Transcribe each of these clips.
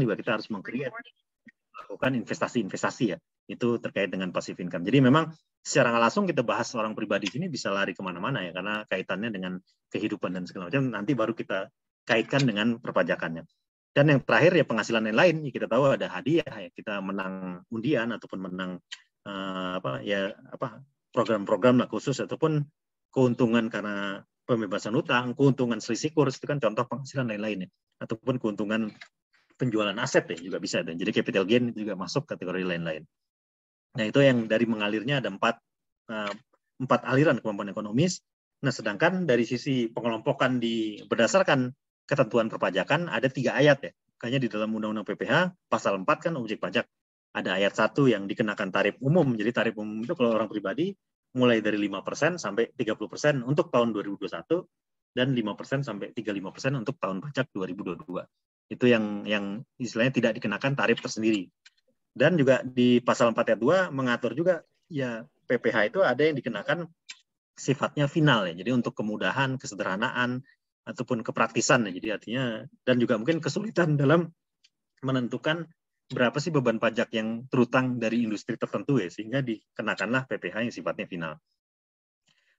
juga kita harus melakukan investasi-investasi ya. Itu terkait dengan passive income. Jadi memang secara nggak langsung kita bahas orang pribadi sini bisa lari kemana-mana ya, karena kaitannya dengan kehidupan dan segala macam. Nanti baru kita kaitkan dengan perpajakannya. Dan yang terakhir ya penghasilan yang lain. Kita tahu ada hadiah ya, kita menang undian ataupun menang program-program lah khusus, ataupun keuntungan karena pembebasan utang, keuntungan selisih kurs, itu kan contoh penghasilan lain-lain ya. Ataupun keuntungan penjualan aset ya juga bisa. Dan jadi capital gain itu juga masuk kategori lain-lain. Nah itu yang dari mengalirnya ada empat aliran kemampuan ekonomis. Nah sedangkan dari sisi pengelompokan berdasarkan ketentuan perpajakan ada 3 ayat ya. Makanya di dalam Undang-Undang PPH pasal 4 kan objek pajak. Ada ayat 1 yang dikenakan tarif umum. Jadi tarif umum itu kalau orang pribadi mulai dari 5% sampai 30% untuk tahun 2021 dan 5% sampai 35% untuk tahun pajak 2022. Itu yang istilahnya tidak dikenakan tarif tersendiri. Dan juga di pasal 4 ayat 2 mengatur juga ya PPH itu ada yang dikenakan sifatnya final ya. Jadi untuk kemudahan, kesederhanaan ataupun kepraktisan ya. Jadi artinya dan juga mungkin kesulitan dalam menentukan berapa sih beban pajak yang terutang dari industri tertentu ya, sehingga dikenakanlah PPH yang sifatnya final.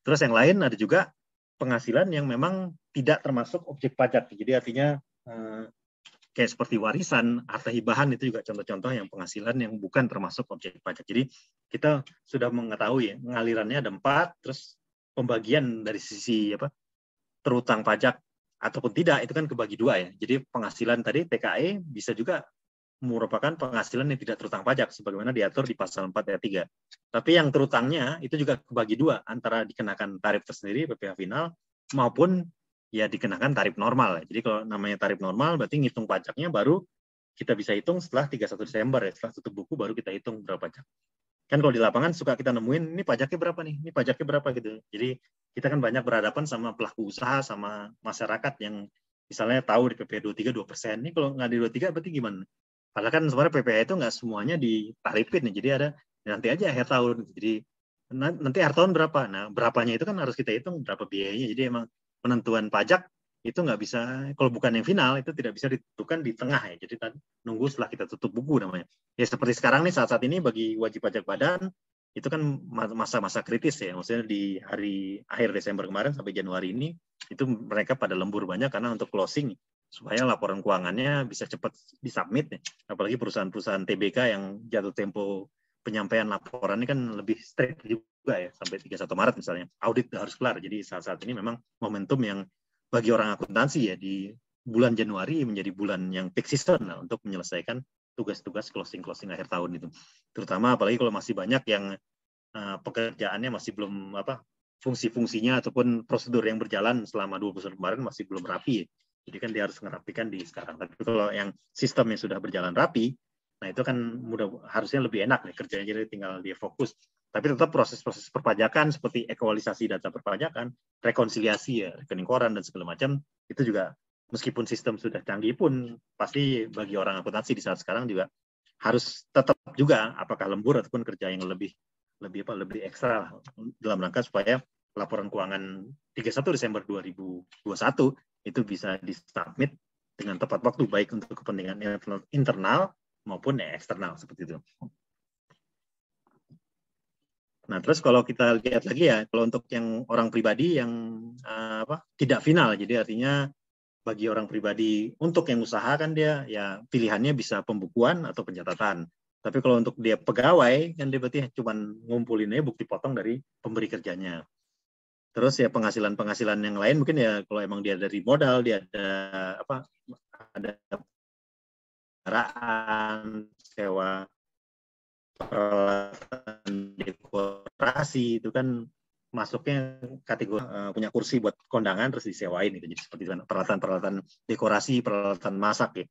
Terus yang lain ada juga penghasilan yang memang tidak termasuk objek pajak. Jadi artinya kayak seperti warisan, harta hibahan itu juga contoh-contoh yang penghasilan yang bukan termasuk objek pajak. Jadi kita sudah mengetahui ya, pengalirannya ada 4, terus pembagian dari sisi terutang pajak ataupun tidak itu kan kebagi 2 ya. Jadi penghasilan tadi TKE bisa juga merupakan penghasilan yang tidak terutang pajak sebagaimana diatur di pasal 4 ayat 3. Tapi yang terutangnya itu juga kebagi 2 antara dikenakan tarif tersendiri PPH final maupun ya dikenakan tarif normal. Jadi kalau namanya tarif normal berarti ngitung pajaknya baru kita bisa hitung setelah 31 Desember ya, setelah tutup buku baru kita hitung berapa pajak. Kan kalau di lapangan suka kita nemuin ini pajaknya berapa nih, ini pajaknya berapa gitu. Jadi kita kan banyak berhadapan sama pelaku usaha sama masyarakat yang misalnya tahu di PPh 23 2%. Ini kalau nggak di 23 berarti gimana? Padahal kan sebenarnya PPh itu nggak semuanya ditarifin nih. Jadi ada nanti aja akhir tahun. Jadi nanti akhir tahun berapa? Nah berapanya itu kan harus kita hitung berapa biayanya. Jadi emang penentuan pajak itu nggak bisa, kalau bukan yang final itu tidak bisa ditentukan di tengah ya. Jadi nunggu setelah kita tutup buku namanya. Ya seperti sekarang nih saat ini bagi wajib pajak badan itu kan masa-masa kritis ya. Maksudnya di hari akhir Desember kemarin sampai Januari ini itu mereka pada lembur banyak karena untuk closing supaya laporan keuangannya bisa cepat disubmit nih. Apalagi perusahaan-perusahaan TBK yang jatuh tempo penyampaian laporan ini kan lebih strict juga ya, sampai 31 Maret misalnya. Audit harus kelar. Jadi saat-saat ini memang momentum yang bagi orang akuntansi ya di bulan Januari menjadi bulan yang peak season lah, untuk menyelesaikan tugas-tugas closing akhir tahun itu. Terutama apalagi kalau masih banyak yang pekerjaannya masih belum fungsi-fungsinya ataupun prosedur yang berjalan selama 2 bulan kemarin masih belum rapi ya. Jadi kan dia harus merapikan di sekarang. Tapi kalau yang sistemnya sudah berjalan rapi, nah itu kan harusnya lebih enak nih kerjanya, jadi tinggal dia fokus. Tapi tetap proses-proses perpajakan seperti ekualisasi data perpajakan, rekonsiliasi ya, rekening koran dan segala macam, itu juga meskipun sistem sudah canggih pun pasti bagi orang akuntansi di saat sekarang juga harus tetap juga apakah lembur ataupun kerja yang lebih ekstra dalam rangka supaya laporan keuangan 31 Desember 2021 itu bisa disubmit dengan tepat waktu, baik untuk kepentingan internal maupun eksternal seperti itu. Nah, terus kalau kita lihat lagi ya, kalau untuk yang orang pribadi yang tidak final, jadi artinya bagi orang pribadi untuk yang usaha kan dia ya pilihannya bisa pembukuan atau pencatatan. Tapi kalau untuk dia pegawai kan dia berarti cuma ngumpulinnya bukti potong dari pemberi kerjanya. Terus ya penghasilan yang lain mungkin ya kalau emang dia dari modal, dia ada kendaraan, sewa peralatan dekorasi itu kan masuknya kategori punya kursi buat kondangan terus disewain gitu. Jadi seperti peralatan dekorasi, peralatan masak ya.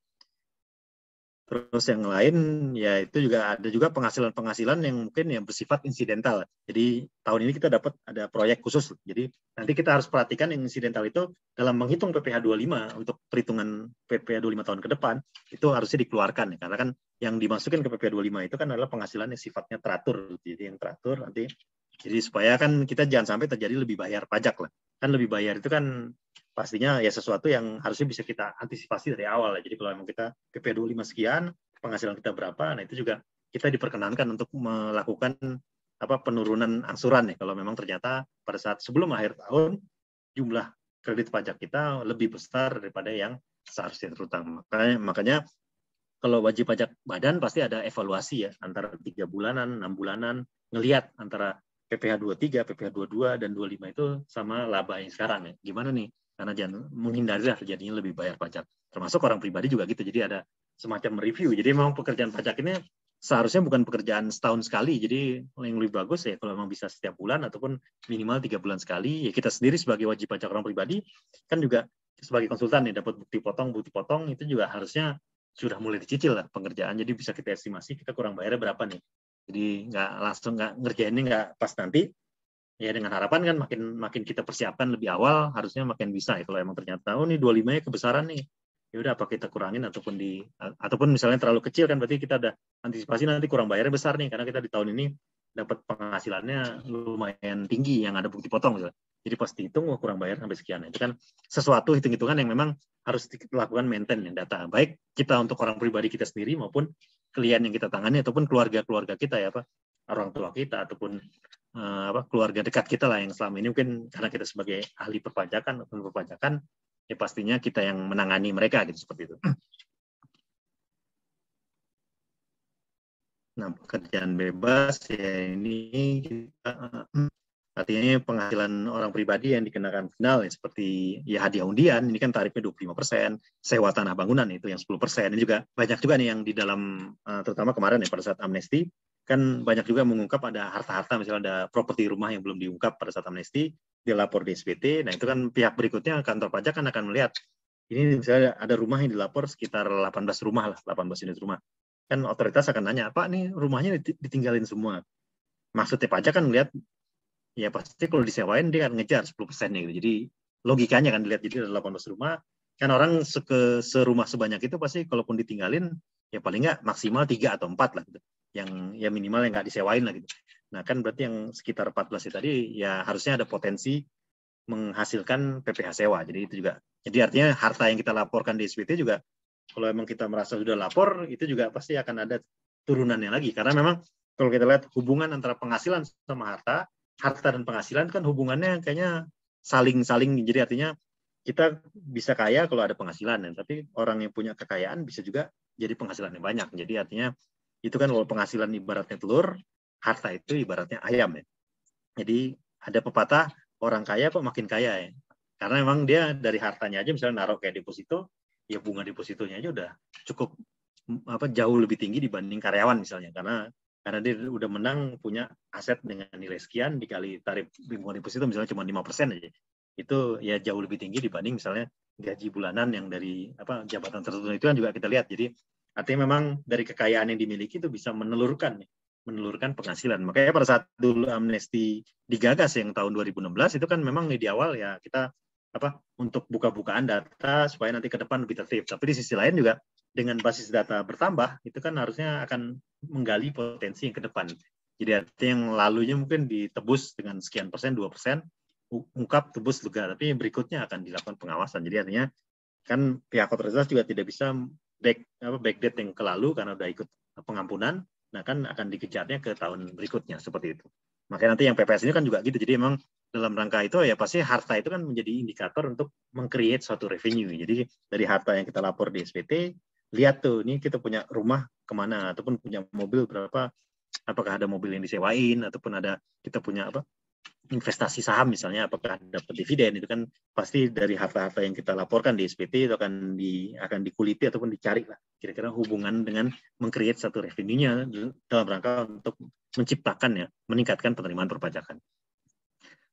Terus yang lain ya itu juga ada juga penghasilan yang mungkin yang bersifat insidental. Jadi tahun ini kita dapat ada proyek khusus. Jadi nanti kita harus perhatikan yang insidental itu dalam menghitung PPh 25 untuk perhitungan PPh 25 tahun ke depan itu harusnya dikeluarkan ya. Karena kan yang dimasukin ke PPh 25 itu kan adalah penghasilan yang sifatnya teratur. Jadi yang teratur nanti jadi supaya kan kita jangan sampai terjadi lebih bayar pajak lah. Kan lebih bayar itu kan pastinya ya sesuatu yang harusnya bisa kita antisipasi dari awal. Jadi kalau memang kita PP 25 sekian, penghasilan kita berapa, nah itu juga kita diperkenankan untuk melakukan penurunan angsuran ya kalau memang ternyata pada saat sebelum akhir tahun jumlah kredit pajak kita lebih besar daripada yang seharusnya terutama. Makanya kalau wajib pajak badan pasti ada evaluasi ya antara 3 bulanan, 6 bulanan, ngelihat antara PPh 23, PPh 22 dan 25 itu sama laba yang sekarang ya. Gimana nih? Karena jangan menghindari terjadinya lebih bayar pajak. Termasuk orang pribadi juga gitu. Jadi ada semacam review. Jadi memang pekerjaan pajak ini seharusnya bukan pekerjaan setahun sekali. Jadi yang lebih bagus ya kalau memang bisa setiap bulan ataupun minimal 3 bulan sekali. Ya kita sendiri sebagai wajib pajak orang pribadi kan juga sebagai konsultan ya dapat bukti potong itu juga harusnya sudah mulai dicicil lah pengerjaan. Jadi bisa kita estimasi kita kurang bayarnya berapa nih. Jadi nggak ngerjainnya nggak pas nanti. Ya dengan harapan kan makin kita persiapkan lebih awal harusnya makin bisa ya kalau emang ternyata ini 25-nya kebesaran nih. Ya udah apa kita kurangin ataupun misalnya terlalu kecil kan berarti kita ada antisipasi nanti kurang bayarnya besar nih karena kita di tahun ini dapat penghasilannya lumayan tinggi yang ada bukti potong misalnya. Jadi pas dihitung kurang bayar sampai sekian. Itu kan sesuatu hitung-hitungan yang memang harus dilakukan maintain data. Baik kita untuk orang pribadi kita sendiri maupun klien yang kita tangani ataupun keluarga-keluarga kita ya orang tua kita ataupun keluarga dekat kita lah yang selama ini mungkin karena kita sebagai ahli perpajakan ataupun perpajakan ya pastinya kita yang menangani mereka gitu seperti itu. Nah pekerjaan bebas ya ini kita artinya penghasilan orang pribadi yang dikenakan final ya, seperti ya hadiah undian ini kan tarifnya 25%, sewa tanah bangunan itu yang 10%. Ini juga banyak juga nih yang di dalam terutama kemarin ya pada saat amnesti kan banyak juga mengungkap ada harta-harta misalnya ada properti rumah yang belum diungkap pada saat amnesti dia lapor di SPT. Nah itu kan pihak berikutnya kantor pajak kan akan melihat ini misalnya ada rumah yang dilapor sekitar 18 rumah lah 18 unit rumah kan otoritas akan nanya Pak nih rumahnya ditinggalin semua. Maksudnya pajak kan melihat ya pasti kalau disewain dia akan ngejar 10%-nya gitu. Jadi logikanya kan dilihat jadi ada 18 rumah kan orang serumah sebanyak itu pasti kalaupun ditinggalin ya paling nggak maksimal 3 atau 4 lah gitu. Yang ya minimal yang nggak disewain lah gitu. Nah kan berarti yang sekitar 14 itu tadi ya harusnya ada potensi menghasilkan PPh sewa. Jadi itu juga. Jadi artinya harta yang kita laporkan di SPT juga kalau memang kita merasa sudah lapor itu juga pasti akan ada turunannya lagi karena memang kalau kita lihat hubungan antara penghasilan sama harta dan penghasilan kan hubungannya kayaknya saling jadi artinya kita bisa kaya kalau ada penghasilan tapi orang yang punya kekayaan bisa juga jadi penghasilannya banyak. Jadi artinya itu kan kalau penghasilan ibaratnya telur, harta itu ibaratnya ayam ya. Jadi ada pepatah orang kaya kok makin kaya ya. Karena memang dia dari hartanya aja misalnya naruh kayak deposito, ya bunga depositonya aja udah cukup jauh lebih tinggi dibanding karyawan misalnya karena dia udah menang punya aset dengan nilai sekian dikali tarif bunga deposito misalnya cuma 5% aja. Itu ya jauh lebih tinggi dibanding misalnya gaji bulanan yang dari jabatan tertentu itu kan juga kita lihat. Jadi artinya memang dari kekayaan yang dimiliki itu bisa menelurkan penghasilan. Makanya pada saat dulu amnesti digagas yang tahun 2016 itu kan memang di awal ya kita untuk buka-bukaan data supaya nanti ke depan lebih tertib. Tapi di sisi lain juga dengan basis data bertambah itu kan harusnya akan menggali potensi yang ke depan. Jadi artinya yang lalunya mungkin ditebus dengan sekian persen, 2%, ungkap tebus juga, tapi berikutnya akan dilakukan pengawasan. Jadi artinya kan pihak otoritas juga tidak bisa backdate yang ke lalu karena udah ikut pengampunan, nah kan akan dikejarnya ke tahun berikutnya seperti itu. Makanya nanti yang PPS ini kan juga gitu. Jadi memang dalam rangka itu ya pasti harta itu kan menjadi indikator untuk meng-create suatu revenue. Jadi dari harta yang kita lapor di SPT, lihat tuh ini kita punya rumah kemana ataupun punya mobil berapa, apakah ada mobil yang disewain ataupun ada kita punya investasi saham misalnya apakah dapat dividen. Itu kan pasti dari harta-harta yang kita laporkan di SPT itu akan dikuliti ataupun dicari lah kira-kira hubungan dengan meng-create satu revenue-nya dalam rangka untuk menciptakan meningkatkan penerimaan perpajakan.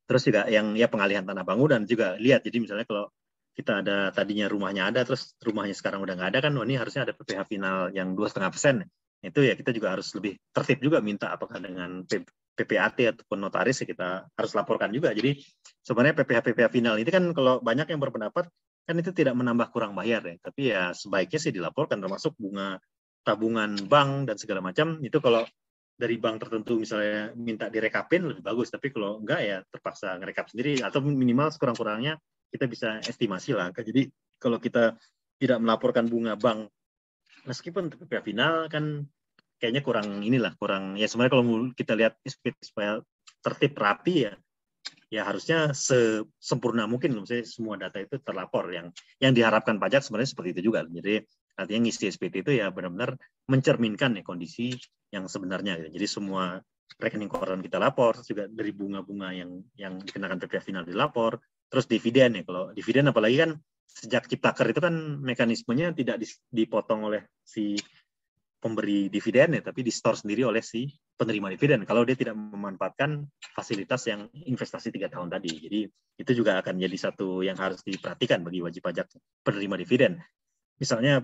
Terus juga yang pengalihan tanah bangunan juga lihat. Jadi misalnya kalau kita ada tadinya rumahnya ada terus rumahnya sekarang udah nggak ada kan ini harusnya ada PPh final yang 2,5%. Itu ya kita juga harus lebih tertib juga minta apakah dengan PPAT ataupun notaris ya kita harus laporkan juga. Jadi sebenarnya PPh final ini kan kalau banyak yang berpendapat kan itu tidak menambah kurang bayar ya, tapi ya sebaiknya sih dilaporkan termasuk bunga tabungan bank dan segala macam itu kalau dari bank tertentu misalnya minta direkapin lebih bagus, tapi kalau enggak ya terpaksa ngerekap sendiri atau minimal sekurang-kurangnya kita bisa estimasi lah. Jadi kalau kita tidak melaporkan bunga bank, meskipun PPh final kan kayaknya kurang kurang ya sebenarnya kalau kita lihat supaya tertib rapi ya harusnya sesempurna mungkin misalnya semua data itu terlapor yang diharapkan pajak sebenarnya seperti itu juga. Jadi artinya ngisi SPT itu ya benar-benar mencerminkan ya kondisi yang sebenarnya gitu. Jadi semua rekening koran kita lapor, juga dari bunga-bunga yang dikenakan PPh final dilapor, terus dividen ya. Kalau dividen apalagi kan sejak Ciptaker itu kan mekanismenya tidak dipotong oleh si pemberi dividen ya, tapi di-store sendiri oleh si penerima dividen kalau dia tidak memanfaatkan fasilitas yang investasi 3 tahun tadi. Jadi itu juga akan jadi satu yang harus diperhatikan bagi wajib pajak penerima dividen. Misalnya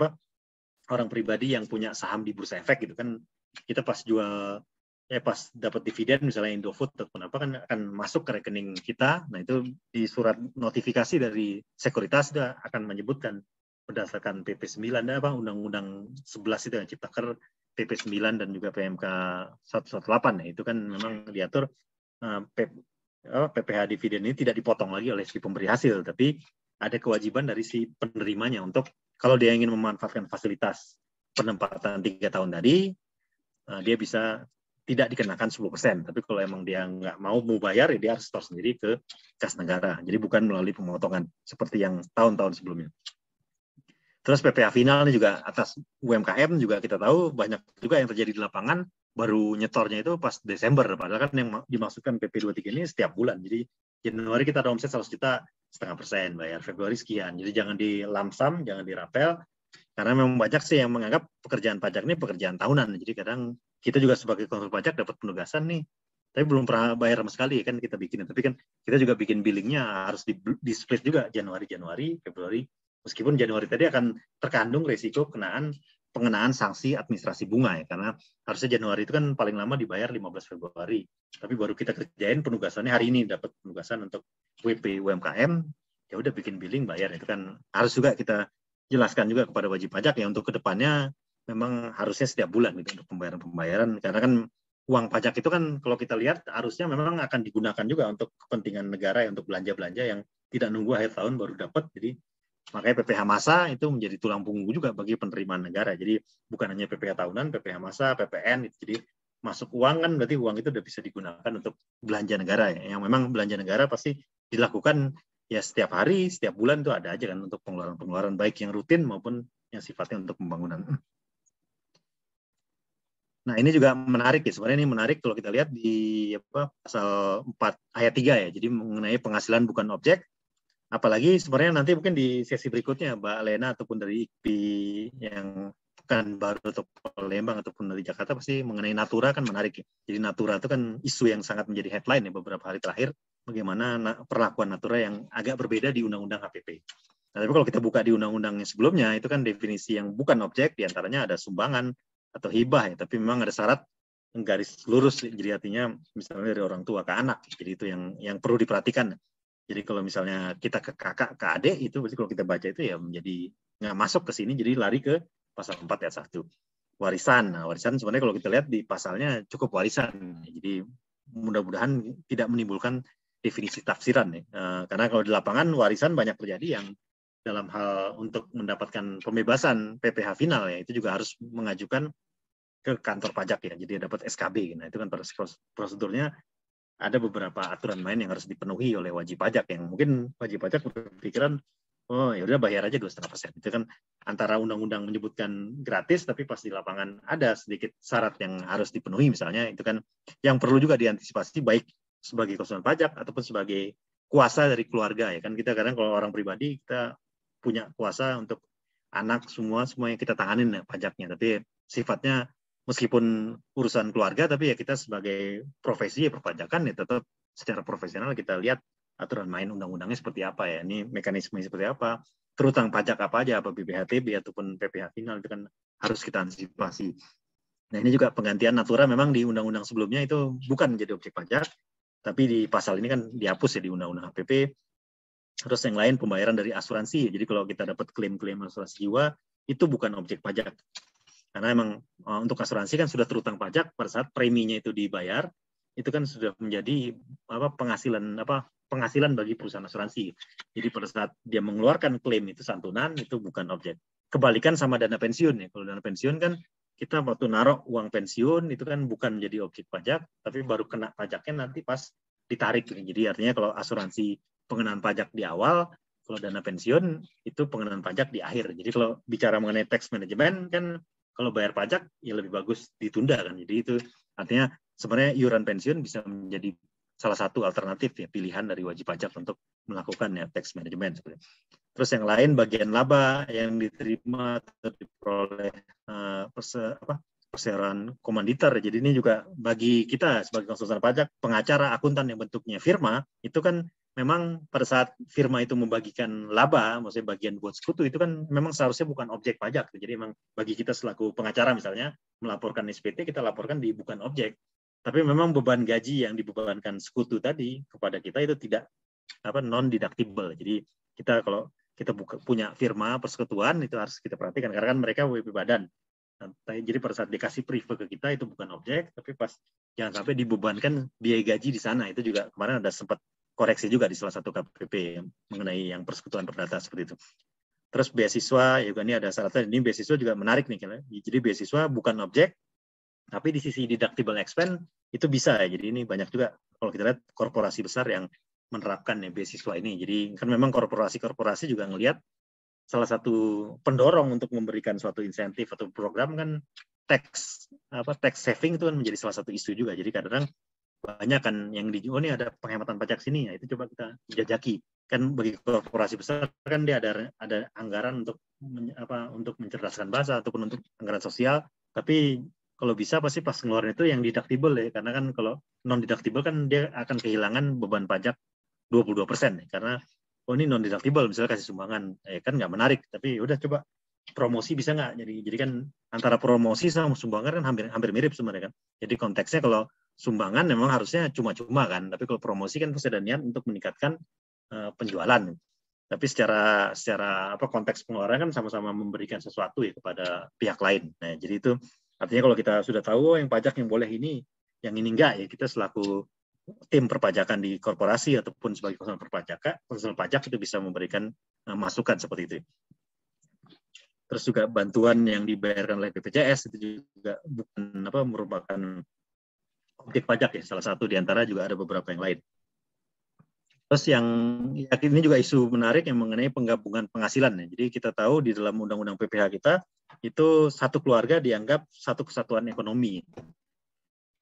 orang pribadi yang punya saham di bursa efek gitu kan, kita pas jual pas dapat dividen misalnya Indofood ataupun apa kan akan masuk ke rekening kita. Nah itu di surat notifikasi dari sekuritas sudah akan menyebutkan berdasarkan PP 9 Undang-Undang 11 itu yang Ciptaker, PP 9 dan juga PMK 118 ya, itu kan memang diatur PPh dividen ini tidak dipotong lagi oleh si pemberi hasil, tapi ada kewajiban dari si penerimanya untuk kalau dia ingin memanfaatkan fasilitas penempatan 3 tahun tadi, dia bisa tidak dikenakan 10%. Tapi kalau emang dia nggak mau bayar, ya dia harus store sendiri ke kas negara. Jadi bukan melalui pemotongan seperti yang tahun-tahun sebelumnya. Terus PPh final ini juga atas UMKM juga kita tahu banyak juga yang terjadi di lapangan, baru nyetornya itu pas Desember, padahal kan yang dimaksudkan PP 23 ini setiap bulan. Jadi Januari kita ada omset 100 juta, 0,5%, bayar Februari sekian. Jadi jangan di lamsam, jangan dirapel, karena memang banyak sih yang menganggap pekerjaan pajak ini pekerjaan tahunan. Jadi kadang kita juga sebagai konsul pajak dapat penugasan nih, tapi belum pernah bayar sama sekali kan kita bikin. Tapi kan kita juga bikin billingnya harus di split juga Januari, Februari. Meskipun Januari tadi akan terkandung resiko pengenaan sanksi administrasi bunga ya, karena harusnya Januari itu kan paling lama dibayar 15 Februari. Tapi baru kita kerjain penugasannya hari ini, dapat penugasan untuk WP UMKM, ya udah bikin billing bayar. Itu kan harus juga kita jelaskan juga kepada wajib pajak ya, untuk kedepannya memang harusnya setiap bulan gitu untuk pembayaran, karena kan uang pajak itu kan kalau kita lihat harusnya memang akan digunakan juga untuk kepentingan negara ya, untuk belanja-belanja yang tidak nunggu akhir tahun baru dapat. Jadi makanya PPh masa itu menjadi tulang punggung juga bagi penerimaan negara. Jadi bukan hanya PPh tahunan, PPh masa, PPN. Jadi masuk uang kan berarti uang itu udah bisa digunakan untuk belanja negara ya. Yang memang belanja negara pasti dilakukan ya setiap hari, setiap bulan itu ada aja kan untuk pengeluaran-pengeluaran baik yang rutin maupun yang sifatnya untuk pembangunan. Nah ini juga menarik ya, sebenarnya ini menarik kalau kita lihat di pasal 4 ayat 3 ya. Jadi mengenai penghasilan bukan objek. Apalagi sebenarnya nanti mungkin di sesi berikutnya Mbak Lena ataupun dari IKPI yang Pekanbaru atau Palembang ataupun dari Jakarta pasti mengenai Natura kan menarik ya. Jadi Natura itu kan isu yang sangat menjadi headline ya beberapa hari terakhir, bagaimana perlakuan Natura yang agak berbeda di Undang-Undang HPP. Nah, tapi kalau kita buka di undang-undang yang sebelumnya itu kan definisi yang bukan objek, diantaranya ada sumbangan atau hibah ya, tapi memang ada syarat garis lurus, jadi artinya misalnya dari orang tua ke anak. Jadi itu yang perlu diperhatikan. Jadi kalau misalnya kita ke kakak, ke adik, itu berarti kalau kita baca itu ya menjadi nggak masuk ke sini, jadi lari ke pasal 4 ayat 1. Warisan. Nah, warisan sebenarnya kalau kita lihat di pasalnya cukup warisan. Jadi mudah-mudahan tidak menimbulkan definisi tafsiran ya. Karena kalau di lapangan warisan banyak terjadi yang dalam hal untuk mendapatkan pembebasan PPh final ya, itu juga harus mengajukan ke kantor pajak ya. Jadi dapat SKB. Nah, itu kan prosedurnya ada beberapa aturan main yang harus dipenuhi oleh wajib pajak, yang mungkin wajib pajak berpikiran oh ya udah bayar aja 2,5%. Itu kan antara undang-undang menyebutkan gratis, tapi pas di lapangan ada sedikit syarat yang harus dipenuhi misalnya. Itu kan yang perlu juga diantisipasi baik sebagai konsumen pajak ataupun sebagai kuasa dari keluarga ya kan. Kita kadang kalau orang pribadi kita punya kuasa untuk anak semua yang kita tanganin ya pajaknya, tapi sifatnya meskipun urusan keluarga, tapi ya kita sebagai profesi ya perpajakan ya tetap secara profesional kita lihat aturan main undang-undangnya seperti apa ya, ini mekanisme seperti apa, terutang pajak apa aja, apa BPHTB ataupun PPh final itu kan harus kita antisipasi. Nah ini juga penggantian Natura memang di undang-undang sebelumnya itu bukan menjadi objek pajak, tapi di pasal ini kan dihapus ya di undang-undang HPP. Terus yang lain pembayaran dari asuransi, jadi kalau kita dapat klaim-klaim asuransi jiwa itu bukan objek pajak. Karena emang untuk asuransi kan sudah terutang pajak pada saat preminya itu dibayar, itu kan sudah menjadi penghasilan penghasilan bagi perusahaan asuransi. Jadi pada saat dia mengeluarkan klaim itu santunan, itu bukan objek. Kebalikan sama dana pensiun ya. Kalau dana pensiun kan kita waktu naruh uang pensiun itu kan bukan jadi objek pajak, tapi baru kena pajaknya nanti pas ditarik. Jadi artinya kalau asuransi pengenaan pajak di awal, kalau dana pensiun itu pengenaan pajak di akhir. Jadi kalau bicara mengenai tax management kan kalau bayar pajak ya lebih bagus ditunda kan. Jadi itu artinya sebenarnya iuran pensiun bisa menjadi salah satu alternatif ya pilihan dari wajib pajak untuk melakukan ya tax management. Terus yang lain bagian laba yang diterima atau diperoleh perseroan komanditer. Jadi ini juga bagi kita sebagai konsultan pajak, pengacara, akuntan yang bentuknya firma itu kan memang pada saat firma itu membagikan laba, maksudnya bagian buat sekutu itu kan memang seharusnya bukan objek pajak. Jadi memang bagi kita selaku pengacara misalnya melaporkan SPT kita laporkan di bukan objek. Tapi memang beban gaji yang dibebankan sekutu tadi kepada kita itu tidak non deductible. Jadi kita kalau kita punya firma persekutuan itu harus kita perhatikan karena kan mereka WP badan. Jadi pada saat dikasih prive ke kita itu bukan objek, tapi pas jangan sampai dibebankan biaya gaji di sana. Itu juga kemarin ada sempat koreksi juga di salah satu KPP mengenai yang persekutuan perdata seperti itu. Terus beasiswa juga ini ada syaratnya. Ini beasiswa juga menarik nih. Jadi beasiswa bukan objek, tapi di sisi deductible expense itu bisa ya. Jadi ini banyak juga kalau kita lihat korporasi besar yang menerapkan ya beasiswa ini. Jadi kan memang korporasi-korporasi juga ngelihat salah satu pendorong untuk memberikan suatu insentif atau program kan tax saving itu kan menjadi salah satu isu juga. Jadi kadang-kadang banyak kan yang ini ada penghematan pajak sini ya itu coba kita jajaki. Kan bagi korporasi besar kan dia ada anggaran untuk mencerdaskan bangsa ataupun untuk anggaran sosial, tapi kalau bisa pasti pas ngeluarin itu yang deductible ya, karena kan kalau non deductible kan dia akan kehilangan beban pajak 22% ya, karena ini non deductible misalnya kasih sumbangan kan nggak menarik, tapi udah coba promosi bisa nggak, jadi kan antara promosi sama sumbangan kan hampir mirip sebenarnya kan. Jadi konteksnya kalau sumbangan memang harusnya cuma-cuma kan, tapi kalau promosi kan pasti ada niat untuk meningkatkan penjualan. Tapi secara konteks pengeluaran kan sama-sama memberikan sesuatu ya kepada pihak lain. Nah, jadi itu artinya kalau kita sudah tahu yang pajak yang boleh ini, yang ini enggak ya, kita selaku tim perpajakan di korporasi ataupun sebagai konsultan pajak itu bisa memberikan masukan seperti itu. Terus juga bantuan yang dibayarkan oleh BPJS itu juga bukan merupakan objek pajak ya, salah satu di antara, juga ada beberapa yang lain. Terus yang ini juga isu menarik yang mengenai penggabungan penghasilan ya. Jadi kita tahu di dalam undang-undang PPh kita itu satu keluarga dianggap satu kesatuan ekonomi.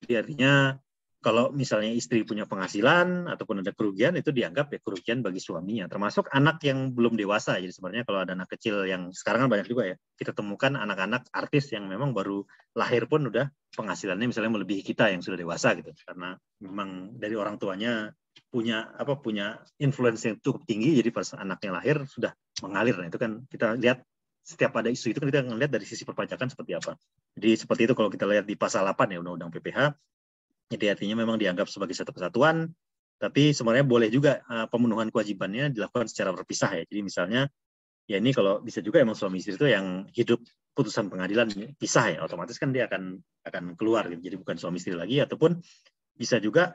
Jadi artinya kalau misalnya istri punya penghasilan ataupun ada kerugian itu dianggap ya kerugian bagi suaminya, termasuk anak yang belum dewasa. Jadi sebenarnya kalau ada anak kecil yang sekarang kan banyak juga ya, kita temukan anak-anak artis yang memang baru lahir pun udah penghasilannya misalnya melebihi kita yang sudah dewasa gitu, karena memang dari orang tuanya punya influence yang cukup tinggi, jadi pas anaknya lahir sudah mengalir. Nah itu kan kita lihat setiap ada isu itu kan kita ngelihat dari sisi perpajakan seperti apa. Jadi seperti itu kalau kita lihat di pasal 8 ya Undang-Undang PPh. Jadi artinya memang dianggap sebagai satu kesatuan, tapi sebenarnya boleh juga pemenuhan kewajibannya dilakukan secara berpisah ya. Jadi misalnya ya ini kalau bisa juga emang suami istri itu yang hidup putusan pengadilan pisah ya, otomatis kan dia akan keluar gitu. Jadi bukan suami istri lagi, ataupun bisa juga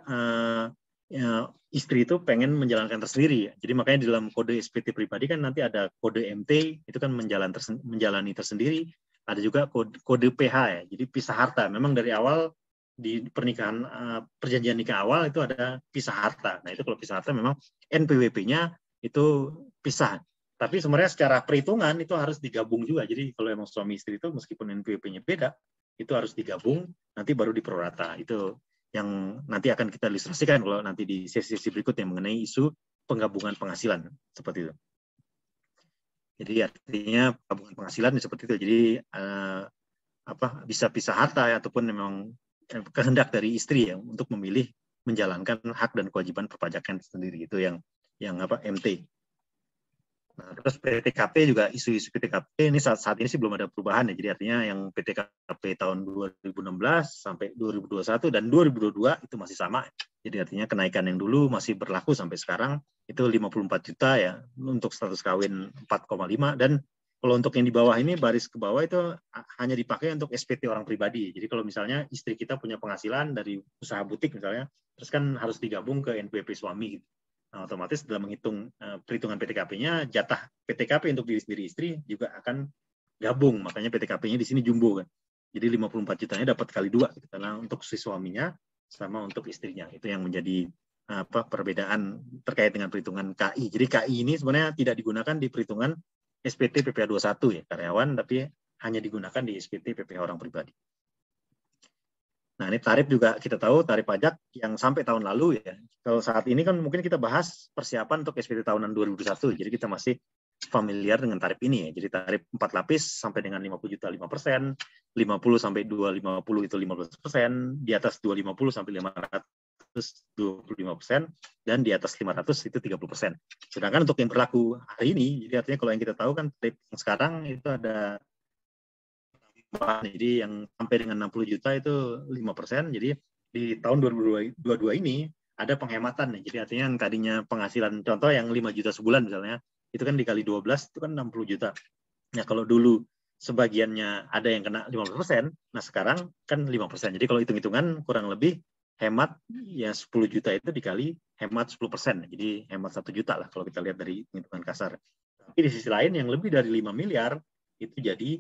istri itu pengen menjalankan tersendiri. Jadi makanya di dalam kode SPT pribadi kan nanti ada kode MT, itu kan menjalani tersendiri. Ada juga kode PH ya, jadi pisah harta. Memang dari awal di pernikahan perjanjian nikah awal itu ada pisah harta. Nah itu kalau pisah harta memang NPWP-nya itu pisah. Tapi sebenarnya secara perhitungan itu harus digabung juga. Jadi kalau emang suami istri itu meskipun NPWP-nya beda, itu harus digabung, nanti baru diprorata. Itu yang nanti akan kita ilustrasikan kalau nanti di sesi-sesi berikutnya mengenai isu penggabungan penghasilan seperti itu. Jadi artinya penggabungan penghasilan seperti itu. Jadi bisa pisah harta ya, ataupun memang kehendak dari istri ya untuk memilih menjalankan hak dan kewajiban perpajakan sendiri, itu yang MT. Nah, terus PTKP juga, isu-isu PTKP ini saat ini sih belum ada perubahan ya. Jadi artinya yang PTKP tahun 2016 sampai 2021 dan 2022 itu masih sama. Jadi artinya kenaikan yang dulu masih berlaku sampai sekarang itu 54 juta ya untuk status kawin 4,5, dan kalau untuk yang di bawah ini baris ke bawah itu hanya dipakai untuk SPT orang pribadi. Jadi kalau misalnya istri kita punya penghasilan dari usaha butik misalnya, terus kan harus digabung ke NPWP suami gitu. Nah, otomatis dalam menghitung perhitungan PTKP-nya, jatah PTKP untuk diri sendiri istri juga akan gabung. Makanya PTKP-nya di sini jumbo kan. Jadi 54 jutanya dapat kali 2 gitu, karena untuk si suaminya sama untuk istrinya. Itu yang menjadi perbedaan terkait dengan perhitungan KI. Jadi KI ini sebenarnya tidak digunakan di perhitungan SPT PPh 21 ya, karyawan, tapi hanya digunakan di SPT PPh orang pribadi. Nah, ini tarif juga kita tahu, tarif pajak yang sampai tahun lalu ya. Kalau saat ini kan mungkin kita bahas persiapan untuk SPT tahunan 2021. Jadi kita masih familiar dengan tarif ini ya. Jadi tarif 4 lapis sampai dengan 50 juta 5%, 50 sampai 250 itu 15%, di atas 250 sampai 500 25%, dan di atas 500 itu 30%. Sedangkan untuk yang berlaku hari ini, jadi artinya kalau yang kita tahu kan tarif yang sekarang itu ada, jadi yang sampai dengan 60 juta itu 5%. Jadi di tahun 2022 ini ada penghematan nih. Jadi artinya yang tadinya penghasilan contoh yang 5 juta sebulan misalnya, itu kan dikali 12 itu kan 60 juta. Nah, kalau dulu sebagiannya ada yang kena 50%, nah sekarang kan 5%. Jadi kalau hitung-hitungan kurang lebih hemat ya 10 juta itu dikali hemat 10%. Jadi hemat 1 juta lah kalau kita lihat dari hitungan kasar. Tapi di sisi lain yang lebih dari 5 miliar itu jadi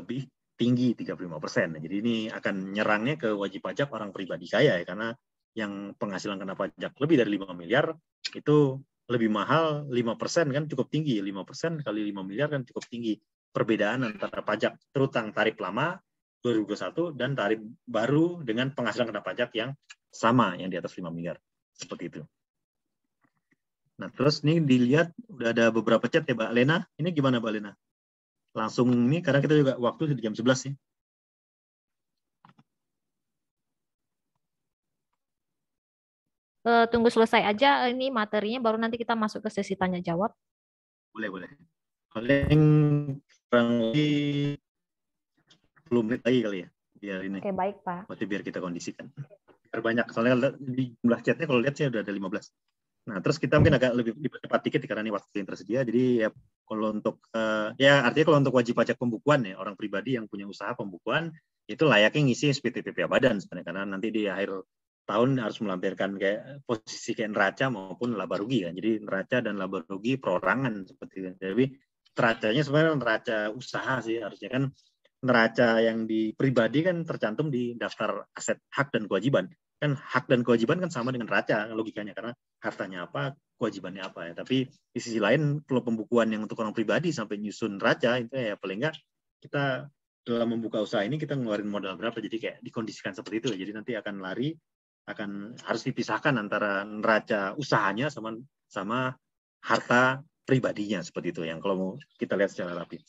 lebih tinggi 35%. Jadi ini akan nyerangnya ke wajib pajak orang pribadi kaya ya, karena yang penghasilan kena pajak lebih dari 5 miliar itu lebih mahal 5% kan cukup tinggi. 5% kali 5 miliar kan cukup tinggi. Perbedaan antara pajak terutang tarif lama 2021 dan tarif baru dengan penghasilan kena pajak yang sama, yang di atas 5 miliar. Seperti itu. Nah, terus ini dilihat udah ada beberapa chat ya, Mbak Lena. Ini gimana, Mbak Lena? Langsung ini karena kita juga waktu di jam 11 sih. Tunggu selesai aja ini materinya, baru nanti kita masuk ke sesi tanya jawab. Boleh. Paling kurang lebih 10 menit lagi kali ya. Biar ini. Oke, baik, Pak. Berarti biar kita kondisikan. Biar banyak. Soalnya di jumlah chatnya kalau lihat sih udah ada 15. Nah, terus kita mungkin agak lebih cepat dikit karena ini waktu yang tersedia. Jadi ya kalau untuk ya artinya kalau untuk wajib pajak pembukuan ya, orang pribadi yang punya usaha pembukuan itu layaknya ngisi SPT PPh Badan sebenarnya, karena nanti di akhir tahun harus melampirkan kayak posisi kayak neraca maupun laba rugi kan. Jadi neraca dan laba rugi perorangan seperti itu. Jadi neracanya sebenarnya neraca usaha sih, harusnya kan neraca yang di pribadi kan tercantum di daftar aset hak dan kewajiban. Kan hak dan kewajiban kan sama dengan neraca logikanya, karena hartanya apa, kewajibannya apa ya. Tapi di sisi lain kalau pembukuan yang untuk orang pribadi sampai nyusun neraca itu ya paling enggak kita dalam membuka usaha ini kita ngeluarin modal berapa, jadi kayak dikondisikan seperti itu. Jadi nanti akan harus dipisahkan antara neraca usahanya sama harta pribadinya seperti itu, yang kalau mau kita lihat secara rapi.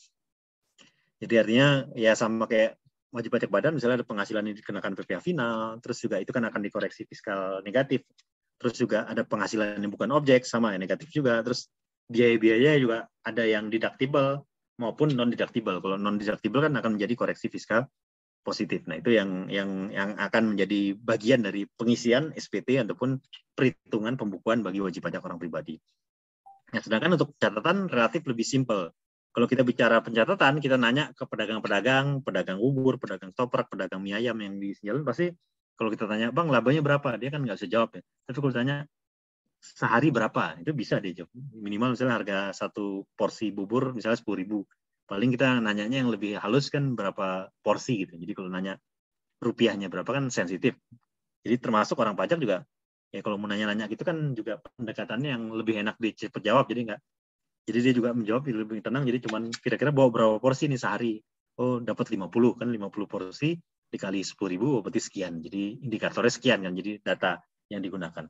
Jadi artinya ya sama kayak wajib pajak badan, misalnya ada penghasilan yang dikenakan PPh final, terus juga itu kan akan dikoreksi fiskal negatif. Terus juga ada penghasilan yang bukan objek, sama ya negatif juga. Terus biaya-biaya juga ada yang deductible maupun non deductible. Kalau non deductible kan akan menjadi koreksi fiskal positif. Nah, itu yang akan menjadi bagian dari pengisian SPT ataupun perhitungan pembukuan bagi wajib pajak orang pribadi. Nah, sedangkan untuk catatan relatif lebih simpel. Kalau kita bicara pencatatan, kita nanya ke pedagang-pedagang, pedagang bubur, pedagang toprak, pedagang mie ayam yang di jalan, pasti kalau kita tanya, Bang, labanya berapa? Dia kan nggak bisa jawab ya. Tapi kalau tanya, sehari berapa? Itu bisa dia jawab. Minimal misalnya harga satu porsi bubur, misalnya 10.000. Paling kita nanyanya yang lebih halus kan berapa porsi gitu. Jadi kalau nanya rupiahnya berapa kan sensitif. Jadi termasuk orang pajak juga, ya kalau mau nanya-nanya gitu kan juga pendekatannya yang lebih enak dijawab. Jadi dia juga menjawab lebih tenang, jadi cuman kira-kira bawa berapa porsi nih sehari. Oh, dapat 50, kan 50 porsi dikali 10.000 berarti sekian. Jadi indikatornya sekian kan, jadi data yang digunakan.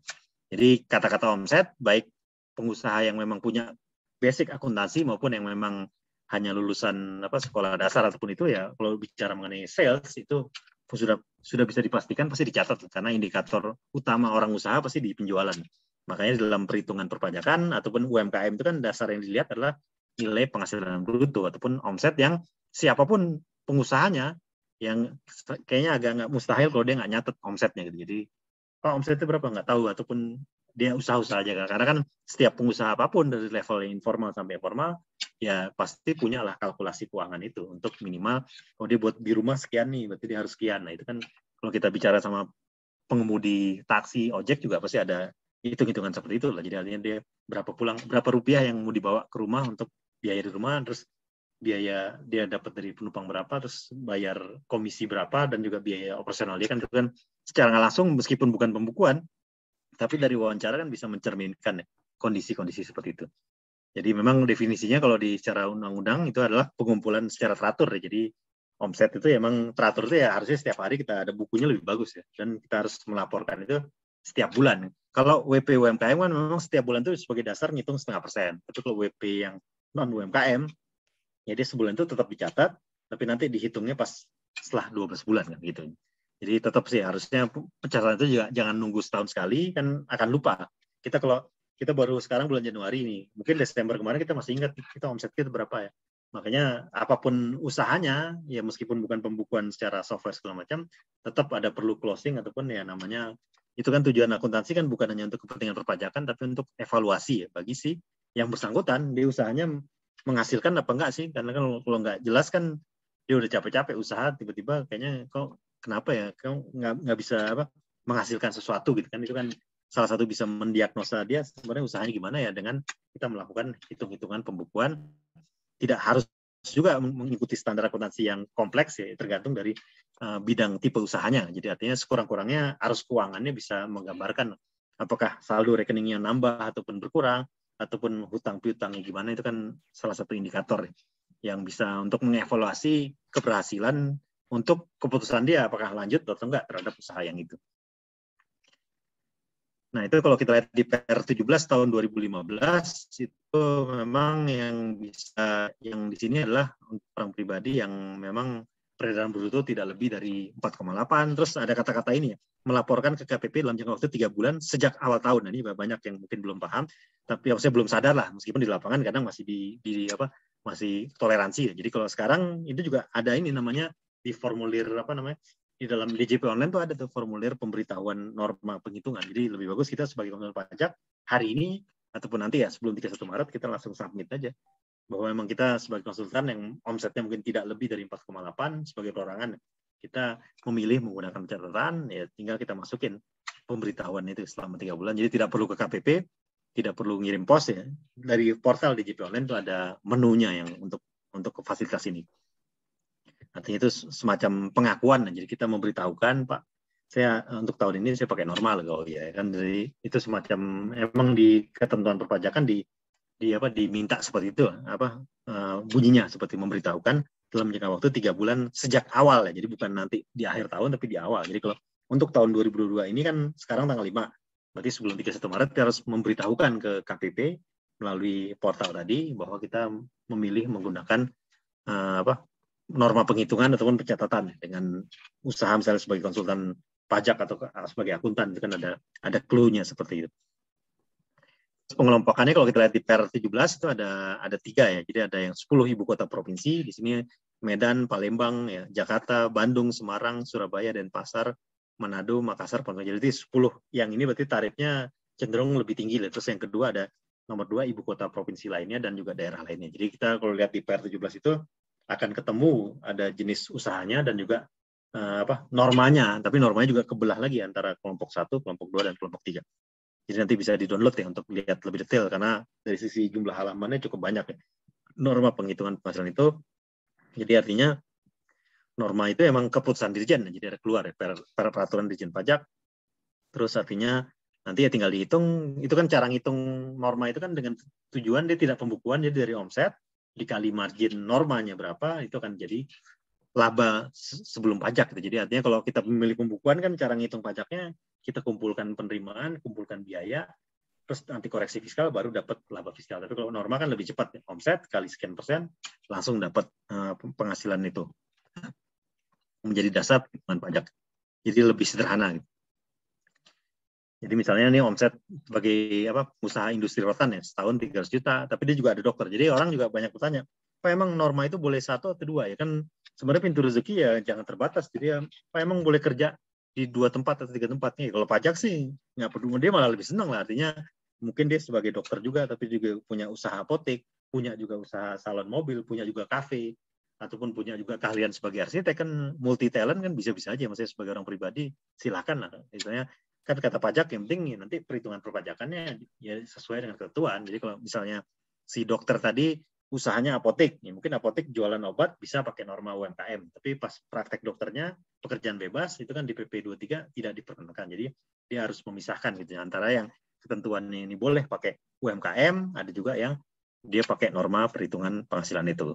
Jadi kata-kata omset, baik pengusaha yang memang punya basic akuntansi maupun yang memang hanya lulusan sekolah dasar ataupun itu ya, kalau bicara mengenai sales itu sudah bisa dipastikan pasti dicatat, karena indikator utama orang usaha pasti di penjualan. Makanya dalam perhitungan perpajakan ataupun UMKM itu kan dasar yang dilihat adalah nilai penghasilan bruto ataupun omset yang siapapun pengusahanya, yang kayaknya agak nggak mustahil kalau dia nggak nyatet omsetnya gitu. Jadi omsetnya berapa nggak tahu, ataupun dia usaha-usaha aja, karena kan setiap pengusaha apapun dari level yang informal sampai formal ya pasti punya lah kalkulasi keuangan itu untuk minimal kalau dia buat di rumah sekian nih berarti dia harus sekian. Nah itu kan kalau kita bicara sama pengemudi taksi ojek juga pasti ada hitung-hitungan seperti itu lah. Jadi artinya dia berapa rupiah yang mau dibawa ke rumah untuk biaya di rumah, terus biaya dia dapat dari penumpang berapa, terus bayar komisi berapa, dan juga biaya operasional dia kan itu kan secara nggak langsung meskipun bukan pembukuan, tapi dari wawancara kan bisa mencerminkan ya, kondisi-kondisi seperti itu. Jadi memang definisinya kalau di secara undang-undang itu adalah pengumpulan secara teratur ya. Jadi omset itu emang teratur itu ya harusnya setiap hari kita ada bukunya lebih bagus ya, dan kita harus melaporkan itu setiap bulan. Kalau WP UMKM kan memang setiap bulan itu sebagai dasar ngitung 0,5%. Tapi kalau WP yang non UMKM, ya dia sebulan itu tetap dicatat, tapi nanti dihitungnya pas setelah 12 bulan kan gitu. Jadi tetap sih harusnya pencatatan itu juga jangan nunggu setahun sekali, kan akan lupa. Kalau kita baru sekarang bulan Januari nih, mungkin Desember kemarin kita masih ingat kita omset kita berapa ya. Makanya apapun usahanya, ya meskipun bukan pembukuan secara software segala macam, tetap ada perlu closing ataupun ya namanya, itu kan tujuan akuntansi kan bukan hanya untuk kepentingan perpajakan, tapi untuk evaluasi ya bagi si yang bersangkutan di usahanya menghasilkan apa enggak sih. Karena kan kalau nggak jelas kan dia udah capek-capek usaha, tiba-tiba kayaknya kok kenapa ya, kau nggak bisa menghasilkan sesuatu gitu kan. Itu kan salah satu bisa mendiagnosa dia sebenarnya usahanya gimana ya, dengan kita melakukan hitung-hitungan pembukuan. Tidak harus juga mengikuti standar akuntansi yang kompleks ya, tergantung dari bidang tipe usahanya. Jadi artinya sekurang-kurangnya arus keuangannya bisa menggambarkan apakah saldo rekeningnya nambah ataupun berkurang, ataupun hutang piutangnya gimana. Itu kan salah satu indikator yang bisa untuk mengevaluasi keberhasilan untuk keputusan dia apakah lanjut atau enggak terhadap usaha yang itu. Nah, itu kalau kita lihat di PR 17 tahun 2015, itu memang yang di sini adalah orang pribadi yang memang peredaran bruto tidak lebih dari 4,8. Terus ada kata-kata ini ya, melaporkan ke KPP dalam jangka waktu 3 bulan sejak awal tahun. Nah, ini banyak yang mungkin belum paham, tapi saya belum sadar lah, meskipun di lapangan kadang masih masih toleransi. Jadi kalau sekarang itu juga ada ini namanya di formulir di dalam DJP online tuh ada tuh formulir pemberitahuan norma penghitungan. Jadi lebih bagus kita sebagai konsultan pajak hari ini ataupun nanti ya sebelum 31 Maret kita langsung submit aja bahwa memang kita sebagai konsultan yang omsetnya mungkin tidak lebih dari 4,8 sebagai perorangan, kita memilih menggunakan catatan, ya tinggal kita masukin pemberitahuan itu selama 3 bulan. Jadi tidak perlu ke KPP, tidak perlu ngirim pos ya. Dari portal DJP online itu ada menunya yang untuk fasilitas ini. Artinya itu semacam pengakuan. Jadi kita memberitahukan, Pak, saya untuk tahun ini saya pakai normal kalau ya kan. Jadi itu semacam emang di ketentuan perpajakan diminta seperti itu bunyinya, seperti memberitahukan dalam jangka waktu 3 bulan sejak awal ya. Jadi bukan nanti di akhir tahun tapi di awal. Jadi kalau untuk tahun 2022 ini kan sekarang tanggal 5. Berarti sebelum 31 Maret kita harus memberitahukan ke KPP melalui portal tadi bahwa kita memilih menggunakan norma penghitungan ataupun pencatatan dengan usaha misalnya sebagai konsultan pajak atau sebagai akuntan. Itu kan ada clue-nya seperti itu. Pengelompokannya kalau kita lihat di PR 17 itu ada 3 ya. Jadi ada yang 10 ibu kota provinsi. Di sini Medan, Palembang, ya, Jakarta, Bandung, Semarang, Surabaya, Denpasar, Manado, Makassar, Pontianak. Jadi 10 yang ini berarti tarifnya cenderung lebih tinggi. Terus yang kedua ada nomor 2 ibu kota provinsi lainnya dan juga daerah lainnya. Jadi kita kalau lihat di PR 17 itu akan ketemu ada jenis usahanya dan juga normanya, tapi normanya juga kebelah lagi antara kelompok 1, kelompok 2, dan kelompok 3. Jadi nanti bisa di-download ya untuk lihat lebih detail, karena dari sisi jumlah halamannya cukup banyak ya. Norma penghitungan penghasilan itu, jadi artinya norma itu emang keputusan Dirjen, jadi ada keluar ya, peraturan Dirjen Pajak. Terus artinya nanti ya tinggal dihitung, itu kan cara ngitung norma itu kan dengan tujuan dia tidak pembukuan, jadi dari omset dikali margin normanya berapa, itu akan jadi laba sebelum pajak gitu. Jadi artinya kalau kita memilih pembukuan kan cara ngitung pajaknya kita kumpulkan penerimaan, kumpulkan biaya, terus nanti koreksi fiskal baru dapat laba fiskal. Tapi kalau norma kan lebih cepat, omset kali sekian persen langsung dapat penghasilan itu menjadi dasar perhitungan pajak. Jadi lebih sederhana gitu. Jadi misalnya ini omset sebagai usaha industri rotan ya setahun 300 juta, tapi dia juga ada dokter. Jadi orang juga banyak bertanya, apa emang norma itu boleh 1 atau 2 ya? Kan sebenarnya pintu rezeki ya jangan terbatas. Jadi apa emang boleh kerja di 2 tempat atau 3 tempat nih? Kalau pajak sih nggak perlu, dia malah lebih senang lah. Artinya mungkin dia sebagai dokter juga, tapi juga punya usaha apotek, punya juga usaha salon mobil, punya juga kafe, ataupun punya juga keahlian sebagai arsitek, kan multi talent kan bisa-bisa aja. Maksudnya sebagai orang pribadi silakan lah. Misalnya kan kata pajak yang penting nanti perhitungan perpajakannya ya sesuai dengan ketentuan. Jadi kalau misalnya si dokter tadi usahanya apotek, ya mungkin apotek jualan obat bisa pakai norma UMKM, tapi pas praktek dokternya pekerjaan bebas itu kan di PP 23 tidak diperkenankan. Jadi dia harus memisahkan gitu antara yang ketentuannya ini boleh pakai UMKM, ada juga yang dia pakai norma perhitungan penghasilan itu.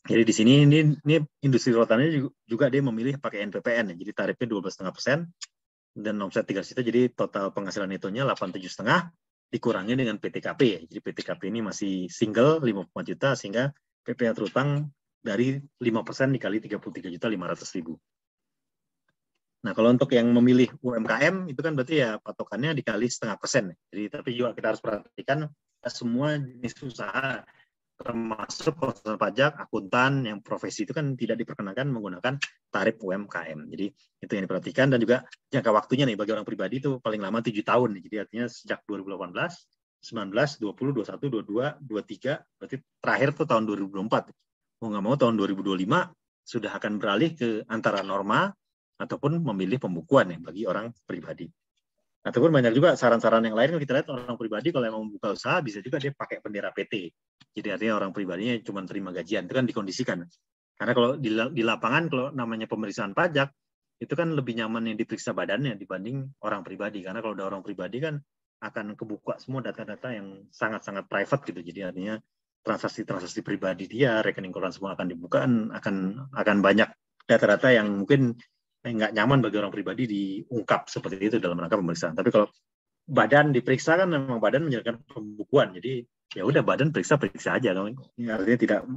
Jadi di sini ini industri rotannya juga dia memilih pakai NPPN, jadi tarifnya 12,5% dan omset 3 juta, jadi total penghasilan itunya 87,5 dikurangi dengan PTKP. Jadi PTKP ini masih single 54 juta sehingga PPh terutang dari 5% dikali 33.500.000. Nah, kalau untuk yang memilih UMKM itu kan berarti ya patokannya dikali 0,5%. Jadi tapi juga kita harus perhatikan semua jenis usaha termasuk konsultan pajak, akuntan, yang profesi itu kan tidak diperkenankan menggunakan tarif UMKM. Jadi itu yang diperhatikan dan juga jangka waktunya nih bagi orang pribadi itu paling lama 7 tahun. Jadi artinya sejak 2018, 19, 20, 21, 22, 23, berarti terakhir tuh tahun 2024. Mau nggak mau tahun 2025 sudah akan beralih ke antara norma ataupun memilih pembukuan ya bagi orang pribadi. Ataupun banyak juga saran-saran yang lain, kita lihat orang pribadi kalau mau membuka usaha bisa juga dia pakai bendera PT. Jadi artinya orang pribadinya cuma terima gajian, itu kan dikondisikan. Karena kalau di lapangan kalau namanya pemeriksaan pajak itu kan lebih nyaman yang diperiksa badannya dibanding orang pribadi. Karena kalau udah orang pribadi kan akan kebuka semua data-data yang sangat-sangat private gitu. Jadi artinya transaksi-transaksi pribadi dia, rekening koran semua akan dibuka, akan banyak data-data yang mungkin nggak nyaman bagi orang pribadi diungkap seperti itu dalam rangka pemeriksaan. Tapi kalau badan diperiksa kan memang badan menjalankan pembukuan, jadi ya udah badan periksa aja, artinya tidak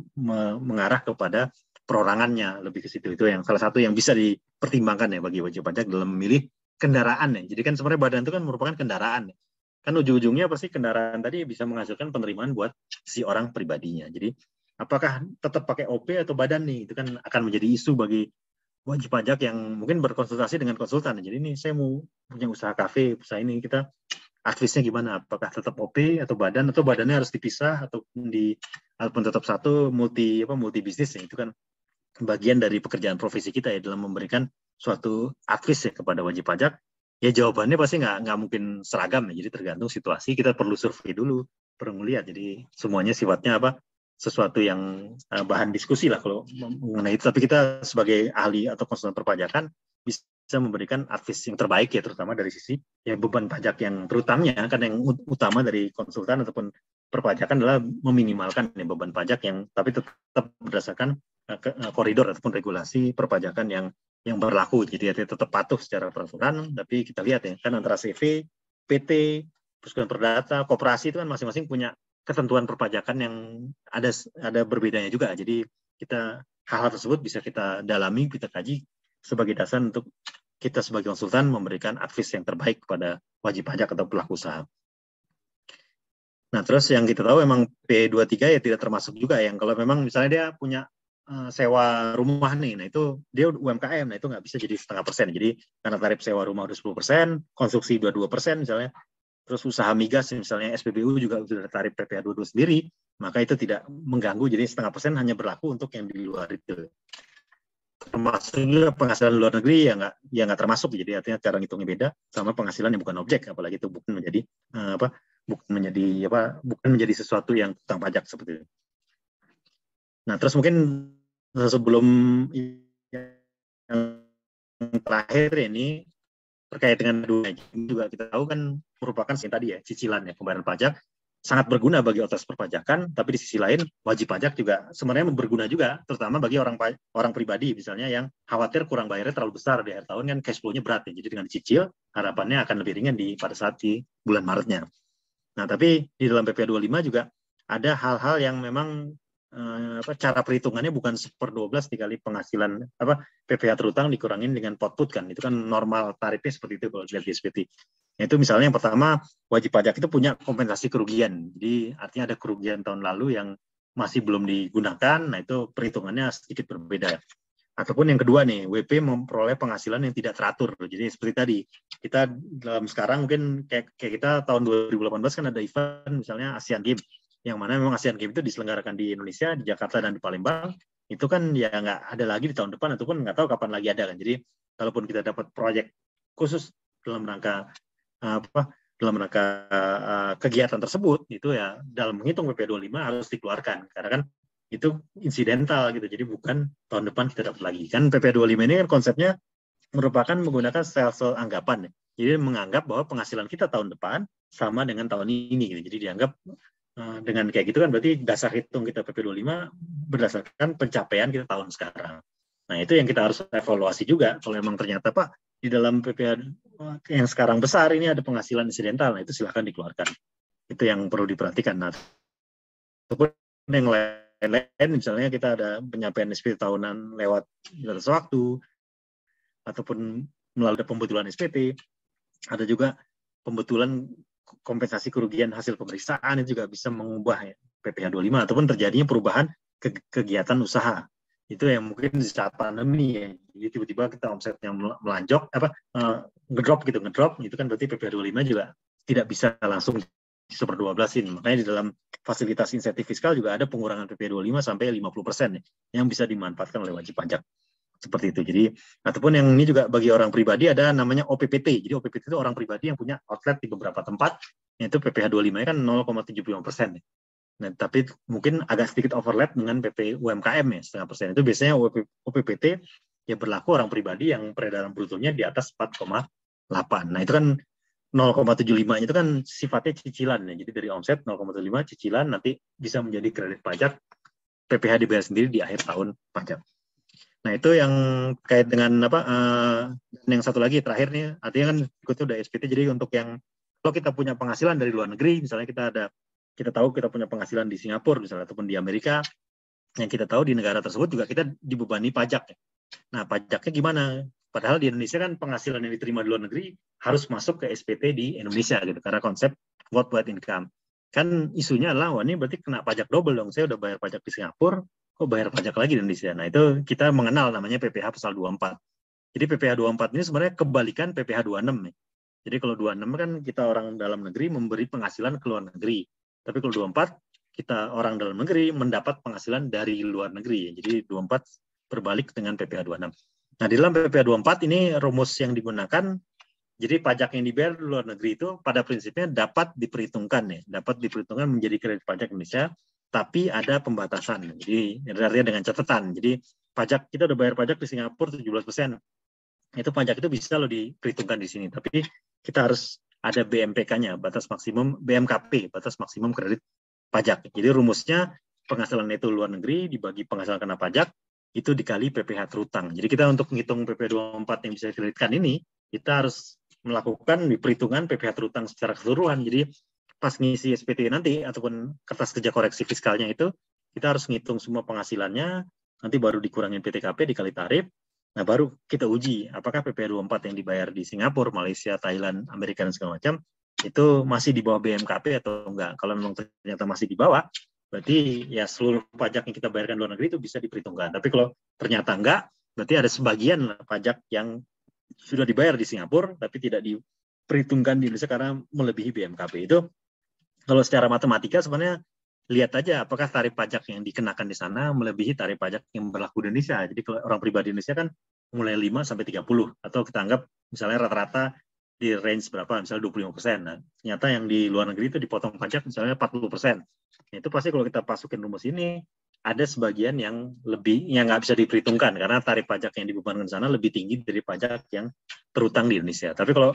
mengarah kepada perorangannya, lebih ke situ. Itu yang salah satu yang bisa dipertimbangkan ya bagi wajib pajak dalam memilih kendaraan ya. Jadi kan sebenarnya badan itu kan merupakan kendaraan. Kan ujung-ujungnya pasti kendaraan tadi bisa menghasilkan penerimaan buat si orang pribadinya. Jadi apakah tetap pakai OP atau badan nih? Itu kan akan menjadi isu bagi wajib pajak yang mungkin berkonsultasi dengan konsultan. Jadi ini saya mau punya usaha kafe, usaha ini kita advisnya gimana? Apakah tetap OP atau badannya harus dipisah ataupun tetap satu multi bisnis ya. Itu kan bagian dari pekerjaan profesi kita ya dalam memberikan suatu advis ya kepada wajib pajak. Ya jawabannya pasti nggak mungkin seragam ya. Jadi tergantung situasi, kita perlu survei dulu, perlu melihat. Jadi semuanya sifatnya sesuatu yang bahan diskusi lah kalau mengenai itu. Tapi kita sebagai ahli atau konsultan perpajakan bisa memberikan advice yang terbaik ya, terutama dari sisi ya beban pajak yang terutamanya kan yang utama dari konsultan ataupun perpajakan adalah meminimalkan ya, beban pajak yang tapi tetap berdasarkan koridor ataupun regulasi perpajakan yang berlaku. Jadi tetap patuh secara peraturan. Tapi kita lihat ya kan antara CV, PT, Persekutuan Perdata, koperasi itu kan masing-masing punya ketentuan perpajakan yang ada berbedanya juga. Jadi hal-hal tersebut bisa kita dalami, kita kaji sebagai dasar untuk kita sebagai konsultan memberikan advice yang terbaik kepada wajib pajak atau pelaku usaha. Nah, terus yang kita tahu memang P23 ya tidak termasuk juga yang kalau memang misalnya dia punya sewa rumah nih, nah itu dia UMKM, nah itu nggak bisa jadi 0,5%. Jadi karena tarif sewa rumah udah 10%, konstruksi 22% misalnya, terus usaha migas misalnya SPBU juga sudah tarif PPh 22 sendiri, maka itu tidak mengganggu, jadi 0,5% hanya berlaku untuk yang di luar itu. Termasuk juga penghasilan luar negeri ya nggak termasuk, jadi artinya cara ngitungnya beda sama penghasilan yang bukan objek, apalagi itu bukan menjadi sesuatu yang utang pajak seperti itu. Nah terus mungkin sebelum yang terakhir ini terkait dengan dua juga kita tahu kan merupakan tadi ya cicilan ya pembayaran pajak sangat berguna bagi otoritas perpajakan, tapi di sisi lain wajib pajak juga sebenarnya berguna juga, terutama bagi orang pribadi misalnya yang khawatir kurang bayarnya terlalu besar di akhir tahun kan cash flow-nya berat ya. Jadi dengan dicicil harapannya akan lebih ringan pada saat di bulan Maretnya. Nah tapi di dalam PPh 25 juga ada hal-hal yang memang cara perhitungannya bukan 1/12 dikali penghasilan PPh terutang dikurangin dengan potput kan, itu kan normal tarifnya seperti itu kalau dilihat di SPT. Itu misalnya yang pertama wajib pajak itu punya kompensasi kerugian, jadi artinya ada kerugian tahun lalu yang masih belum digunakan, nah itu perhitungannya sedikit berbeda. Ataupun yang kedua nih, WP memperoleh penghasilan yang tidak teratur. Jadi seperti tadi kita dalam sekarang mungkin kayak kita tahun 2018 kan ada event misalnya Asian Games, yang mana memang Asian Games itu diselenggarakan di Indonesia, di Jakarta dan di Palembang, itu kan ya nggak ada lagi di tahun depan ataupun nggak tahu kapan lagi ada kan. Jadi kalaupun kita dapat proyek khusus dalam rangka kegiatan tersebut, itu ya dalam menghitung PPh 25 harus dikeluarkan karena kan itu insidental gitu. Jadi bukan tahun depan kita dapat lagi. Kan PPh 25 ini kan konsepnya merupakan menggunakan sel-sel anggapan. Jadi menganggap bahwa penghasilan kita tahun depan sama dengan tahun ini gitu. Jadi dianggap dengan kayak gitu kan berarti dasar hitung kita PPh 25 berdasarkan pencapaian kita tahun sekarang. Nah, itu yang kita harus evaluasi juga. Kalau memang ternyata Pak di dalam PPh yang sekarang besar ini ada penghasilan insidental, nah itu silahkan dikeluarkan. Itu yang perlu diperhatikan. Nah, ataupun yang lain-lain, misalnya kita ada penyampaian SPT tahunan lewat batas waktu, ataupun melalui pembetulan SPT, ada juga pembetulan kompensasi kerugian hasil pemeriksaan itu juga bisa mengubah ya, PPh 25 ataupun terjadinya perubahan kegiatan usaha. Itu yang mungkin di saat pandemi ya. Jadi tiba-tiba kita omsetnya melanjok ngedrop itu kan berarti PPh 25 juga tidak bisa langsung di 1/12-in. Makanya di dalam fasilitas insentif fiskal juga ada pengurangan PPh 25 sampai 50% ya, yang bisa dimanfaatkan oleh wajib pajak. Seperti itu. Jadi ataupun yang ini juga bagi orang pribadi ada namanya OPPT. Jadi OPPT itu orang pribadi yang punya outlet di beberapa tempat, yaitu PPh 25 kan 0,75%. Nah, tapi mungkin agak sedikit overlap dengan PP UMKM ya, 0,5%. Itu biasanya OPPT ya berlaku orang pribadi yang peredaran brutonya di atas 4,8. Nah, itu kan 0,75 itu kan sifatnya cicilan ya. Jadi dari omset 0,75 cicilan nanti bisa menjadi kredit pajak, PPh dibayar sendiri di akhir tahun pajak. Nah, itu yang kait dengan yang satu lagi terakhir nih, artinya kan ikutnya udah SPT. Jadi untuk yang kalau kita punya penghasilan dari luar negeri, misalnya kita tahu kita punya penghasilan di Singapura misalnya ataupun di Amerika, yang kita tahu di negara tersebut juga kita dibebani pajak. Nah, pajaknya gimana? Padahal di Indonesia kan penghasilan yang diterima di luar negeri harus masuk ke SPT di Indonesia gitu, karena konsep worldwide income. Kan isunya adalah, wah ini berarti kena pajak double dong. Saya udah bayar pajak di Singapura, kok bayar pajak lagi di Indonesia. Nah, itu kita mengenal namanya PPh pasal 24. Jadi PPh 24 ini sebenarnya kebalikan PPh 26 ya. Jadi kalau 26 kan kita orang dalam negeri memberi penghasilan ke luar negeri. Tapi kalau 24 kita orang dalam negeri mendapat penghasilan dari luar negeri. Jadi 24 berbalik dengan PPh 26. Nah, di dalam PPh 24 ini rumus yang digunakan, jadi pajak yang dibayar di luar negeri itu pada prinsipnya dapat diperhitungkan ya, dapat diperhitungkan menjadi kredit pajak Indonesia, tapi ada pembatasan. Jadi artinya dengan catatan. Jadi pajak kita udah bayar pajak di Singapura 17%. Itu pajak itu bisa lo diperhitungkan di sini, tapi kita harus ada BMPK-nya, batas maksimum BMKP, batas maksimum kredit pajak. Jadi rumusnya penghasilan neto luar negeri dibagi penghasilan kena pajak itu dikali PPh terutang. Jadi kita untuk menghitung PPh 24 yang bisa dikreditkan ini, kita harus melakukan perhitungan PPh terutang secara keseluruhan. Jadi pas ngisi SPT nanti ataupun kertas kerja koreksi fiskalnya itu, kita harus ngitung semua penghasilannya, nanti baru dikurangin PTKP dikali tarif. Nah, baru kita uji apakah PPh 24 yang dibayar di Singapura, Malaysia, Thailand, Amerika dan segala macam itu masih di bawah BMKP atau enggak. Kalau memang ternyata masih di bawah, berarti ya seluruh pajak yang kita bayarkan luar negeri itu bisa diperhitungkan. Tapi kalau ternyata enggak, berarti ada sebagian pajak yang sudah dibayar di Singapura tapi tidak diperhitungkan di Indonesia karena melebihi BMKP. Itu kalau secara matematika sebenarnya lihat aja apakah tarif pajak yang dikenakan di sana melebihi tarif pajak yang berlaku di Indonesia. Jadi kalau orang pribadi Indonesia kan mulai 5 sampai 30 atau kita anggap misalnya rata-rata di range berapa, misalnya 25%. Nah, ternyata yang di luar negeri itu dipotong pajak misalnya 40%. Nah, itu pasti kalau kita masukin rumus ini ada sebagian yang lebih yang nggak bisa diperhitungkan karena tarif pajak yang dibebankan di sana lebih tinggi dari pajak yang terutang di Indonesia. Tapi kalau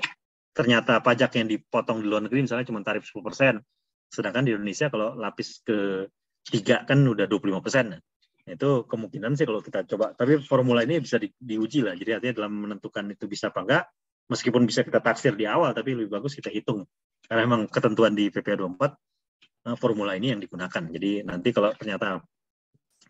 ternyata pajak yang dipotong di luar negeri misalnya cuma tarif 10%, sedangkan di Indonesia kalau lapis ke-3 kan udah 25%. Nah, itu kemungkinan sih kalau kita coba. Tapi formula ini bisa diuji lah. Jadi artinya dalam menentukan itu bisa apa enggak, meskipun bisa kita taksir di awal, tapi lebih bagus kita hitung. Karena memang ketentuan di PPh 24, formula ini yang digunakan. Jadi nanti kalau ternyata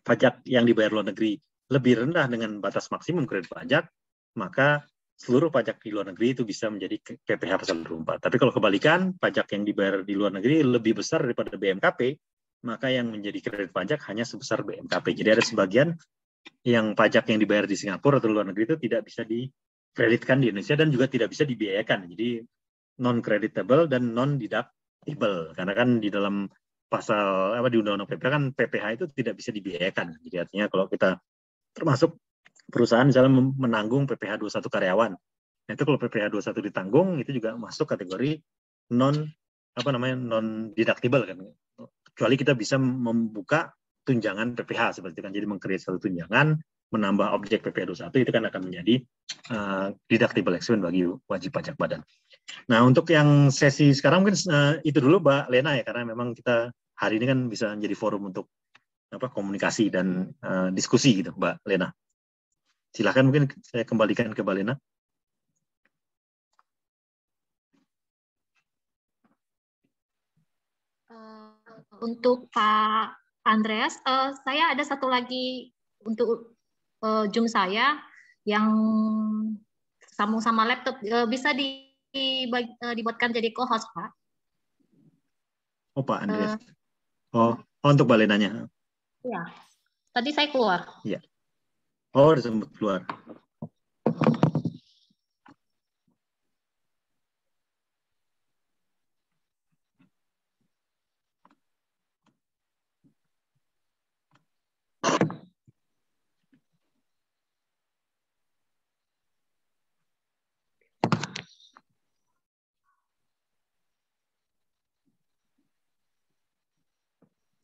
pajak yang dibayar luar negeri lebih rendah dengan batas maksimum kredit pajak, maka seluruh pajak di luar negeri itu bisa menjadi PPh pasal 24. Tapi kalau kebalikan, pajak yang dibayar di luar negeri lebih besar daripada BMKP, maka yang menjadi kredit pajak hanya sebesar BMKP. Jadi ada sebagian yang pajak yang dibayar di Singapura atau luar negeri itu tidak bisa dikreditkan di Indonesia dan juga tidak bisa dibiayakan. Jadi non-creditable dan non-deductible. Karena kan di dalam pasal di Undang-Undang PPh kan PPh itu tidak bisa dibiayakan. Jadi artinya kalau kita termasuk perusahaan misalnya menanggung PPh 21 karyawan, Nah, itu kalau PPh 21 ditanggung itu juga masuk kategori non deductible kan. Kecuali kita bisa membuka tunjangan PPh seperti itu kan. Jadi mengcreate satu tunjangan, menambah objek PPh 21 itu kan akan menjadi deductible expense bagi wajib pajak badan. Nah, untuk yang sesi sekarang mungkin itu dulu Mbak Lena ya, karena memang kita hari ini kan bisa menjadi forum untuk komunikasi dan diskusi gitu, Mbak Lena. Silakan mungkin saya kembalikan ke Mbak Lena. Untuk Pak Andreas, saya ada satu lagi untuk Zoom saya yang sambung sama laptop, bisa dibuatkan jadi co-host, Pak. Oh, Pak Andreas. Untuk Mbak Lenanya. Ya, tadi saya keluar. Iya. Oh, udah sempat keluar.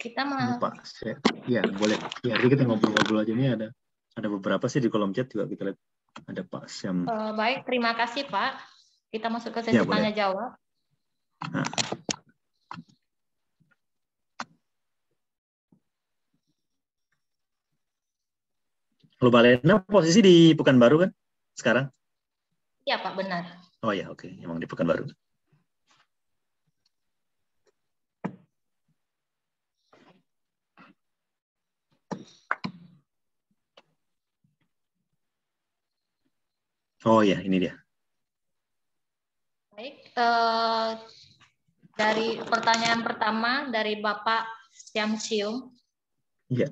Kita Pak, ya boleh. Ya, jadi kita ngobrol-ngobrol aja nih, ada beberapa sih di kolom chat juga kita lihat ada Pak Syam. Baik, terima kasih Pak. Kita masuk ke sesi Ya, tanya jawab. Nah. Kalau Mbak Lena posisi di Pekanbaru kan sekarang? Iya Pak, benar. Oh ya, oke, emang di Pekanbaru. Oh ya, ini dia. Baik, dari pertanyaan pertama dari Bapak Syamsium. Iya.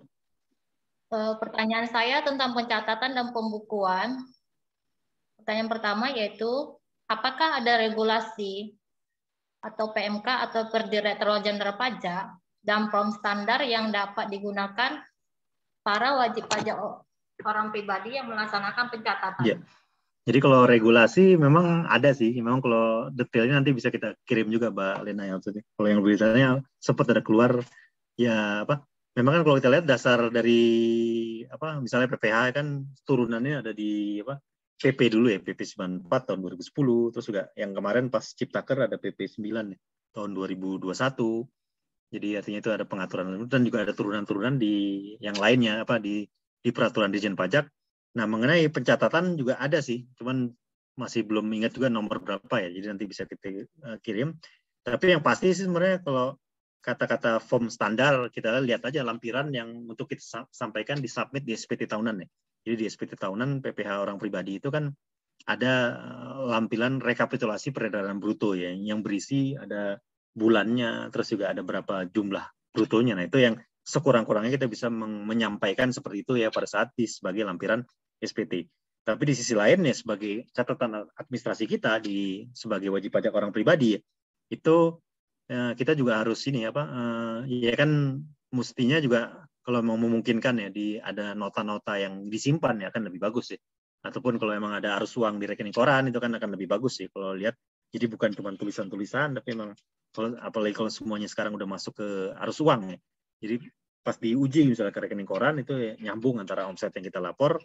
Pertanyaan saya tentang pencatatan dan pembukuan. Pertanyaan pertama yaitu, apakah ada regulasi atau PMK atau Perdirektorat Jenderal Pajak dan form standar yang dapat digunakan para wajib pajak orang pribadi yang melaksanakan pencatatan? Iya. Jadi kalau regulasi memang ada sih, memang kalau detailnya nanti bisa kita kirim juga Mbak Lena ya maksudnya. Kalau yang beritanya sempat ada keluar ya memang kan kalau kita lihat dasar dari misalnya PPh kan turunannya ada di PP dulu ya, PP 94 tahun 2010, terus juga yang kemarin pas Ciptaker ada PP 9 tahun 2021. Jadi artinya itu ada pengaturan dan juga ada turunan-turunan di yang lainnya di peraturan Dirjen Pajak. Nah, mengenai pencatatan juga ada sih, cuman masih belum ingat juga nomor berapa ya, jadi nanti bisa kita kirim. Tapi yang pasti sih sebenarnya kalau kata-kata form standar, kita lihat aja lampiran yang untuk kita sampaikan di submit di SPT tahunan ya. Jadi di SPT tahunan PPh orang pribadi itu kan ada lampiran rekapitulasi peredaran bruto ya, yang berisi ada bulannya, terus juga ada berapa jumlah brutonya. Nah, itu yang sekurang-kurangnya kita bisa menyampaikan seperti itu ya pada saat sebagai lampiran SPT. Tapi di sisi lain ya sebagai catatan administrasi kita sebagai wajib pajak orang pribadi itu kita juga harus ya kan mestinya juga kalau mau memungkinkan ya ada nota-nota yang disimpan ya akan lebih bagus ya. Ataupun kalau memang ada arus uang di rekening koran itu kan akan lebih bagus sih kalau lihat. Jadi bukan cuma tulisan-tulisan tapi memang apalagi kalau semuanya sekarang udah masuk ke arus uang ya. Jadi pas diuji misalnya ke rekening koran itu ya, nyambung antara omset yang kita lapor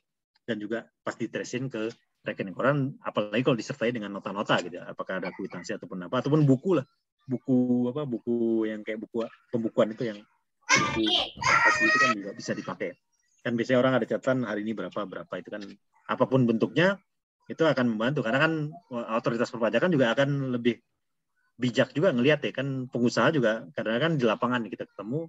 dan juga pas ditresin ke rekening koran, apalagi kalau disertai dengan nota-nota gitu, apakah ada kwitansi ataupun apa, ataupun buku lah, buku yang kayak buku pembukuan itu yang buku asli itu kan juga bisa dipakai. Kan biasanya orang ada catatan hari ini berapa itu kan apapun bentuknya itu akan membantu karena kan otoritas perpajakan juga akan lebih bijak juga ngelihat ya kan pengusaha juga karena kan di lapangan kita ketemu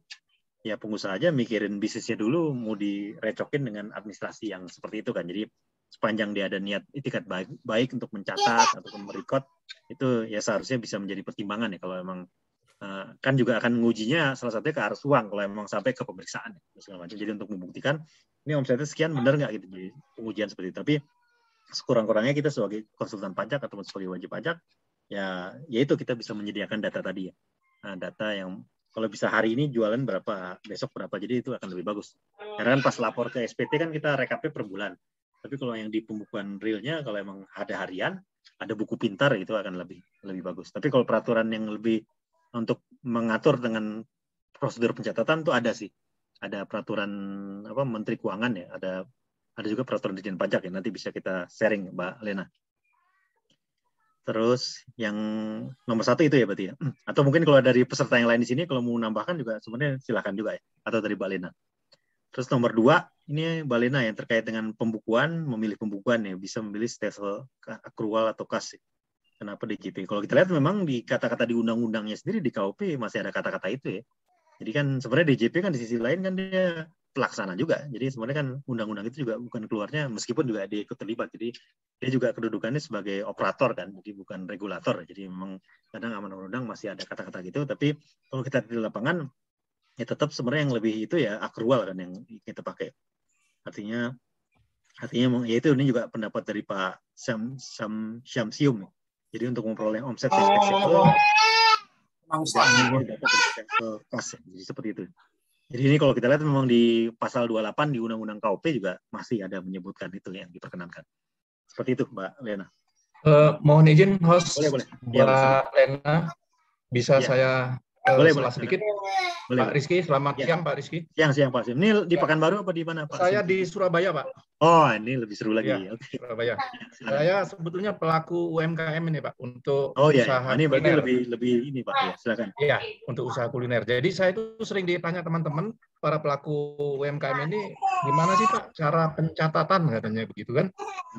ya pengusaha aja mikirin bisnisnya dulu mau direcokin dengan administrasi yang seperti itu kan. Jadi sepanjang dia ada niat itikat baik untuk mencatat ataupun merekod itu ya seharusnya bisa menjadi pertimbangan ya kalau memang kan juga akan ngujinya salah satunya ke arus uang kalau memang sampai ke pemeriksaan ya, segala macam. Jadi untuk membuktikan ini omsetnya sekian benar nggak gitu jadi pengujian seperti itu. Tapi sekurang-kurangnya kita sebagai konsultan pajak ataupun sebagai wajib pajak ya itu kita bisa menyediakan data tadi ya. Data yang kalau bisa hari ini jualan berapa, besok berapa, jadi itu akan lebih bagus. Karena kan pas lapor ke SPT kan kita rekapnya per bulan. Tapi kalau yang di pembukuan realnya, kalau emang ada harian, ada buku pintar, itu akan lebih bagus. Tapi kalau peraturan yang lebih untuk mengatur dengan prosedur pencatatan tuh ada sih. Ada peraturan Menteri Keuangan ya, ada juga peraturan Dirjen Pajak ya. Nanti bisa kita sharing, Mbak Lena. Terus yang nomor 1 itu ya berarti ya. Atau mungkin kalau dari peserta yang lain di sini kalau mau menambahkan juga sebenarnya silakan juga ya. Atau dari Mbak Lena. Terus nomor 2 ini Mbak Lena yang terkait dengan pembukuan, memilih pembukuan ya, bisa memilih stelsel akrual atau kas. Kenapa DJP? Kalau kita lihat memang di kata-kata di undang-undangnya sendiri di KUP masih ada kata-kata itu ya. Jadi kan sebenarnya DJP kan di sisi lain kan dia pelaksana juga. Jadi sebenarnya kan undang-undang itu juga bukan keluarnya meskipun juga dia ikut terlibat. Jadi dia juga kedudukannya sebagai operator kan, jadi bukan regulator. Jadi memang kadang amanah undang masih ada kata-kata gitu. Tapi kalau kita di lapangan ya tetap sebenarnya yang lebih itu ya akrual kan yang kita pakai. Artinya ya itu ini juga pendapat dari Pak Syamsium. Jadi untuk memperoleh omset taxable jadi seperti itu. Jadi ini kalau kita lihat memang di pasal 28 di Undang-Undang KUP juga masih ada menyebutkan itu yang diperkenankan. Seperti itu, Mbak Lena. Mohon izin host, boleh. Mbak Lena, bisa ya. saya boleh sedikit? Boleh, Pak Rizky, selamat siang Pak Rizky. Siang Pak Sim. Ini di Pekanbaru apa di mana Pak? Saya di Surabaya Pak. Oh, ini lebih seru lagi. Ya, okay. Surabaya. Saya sebetulnya pelaku UMKM ini Pak untuk usaha ini berarti kuliner. lebih ini Pak ya, silakan. Iya, untuk usaha kuliner. Jadi saya itu sering ditanya teman-teman para pelaku UMKM ini gimana sih Pak cara pencatatan katanya begitu kan.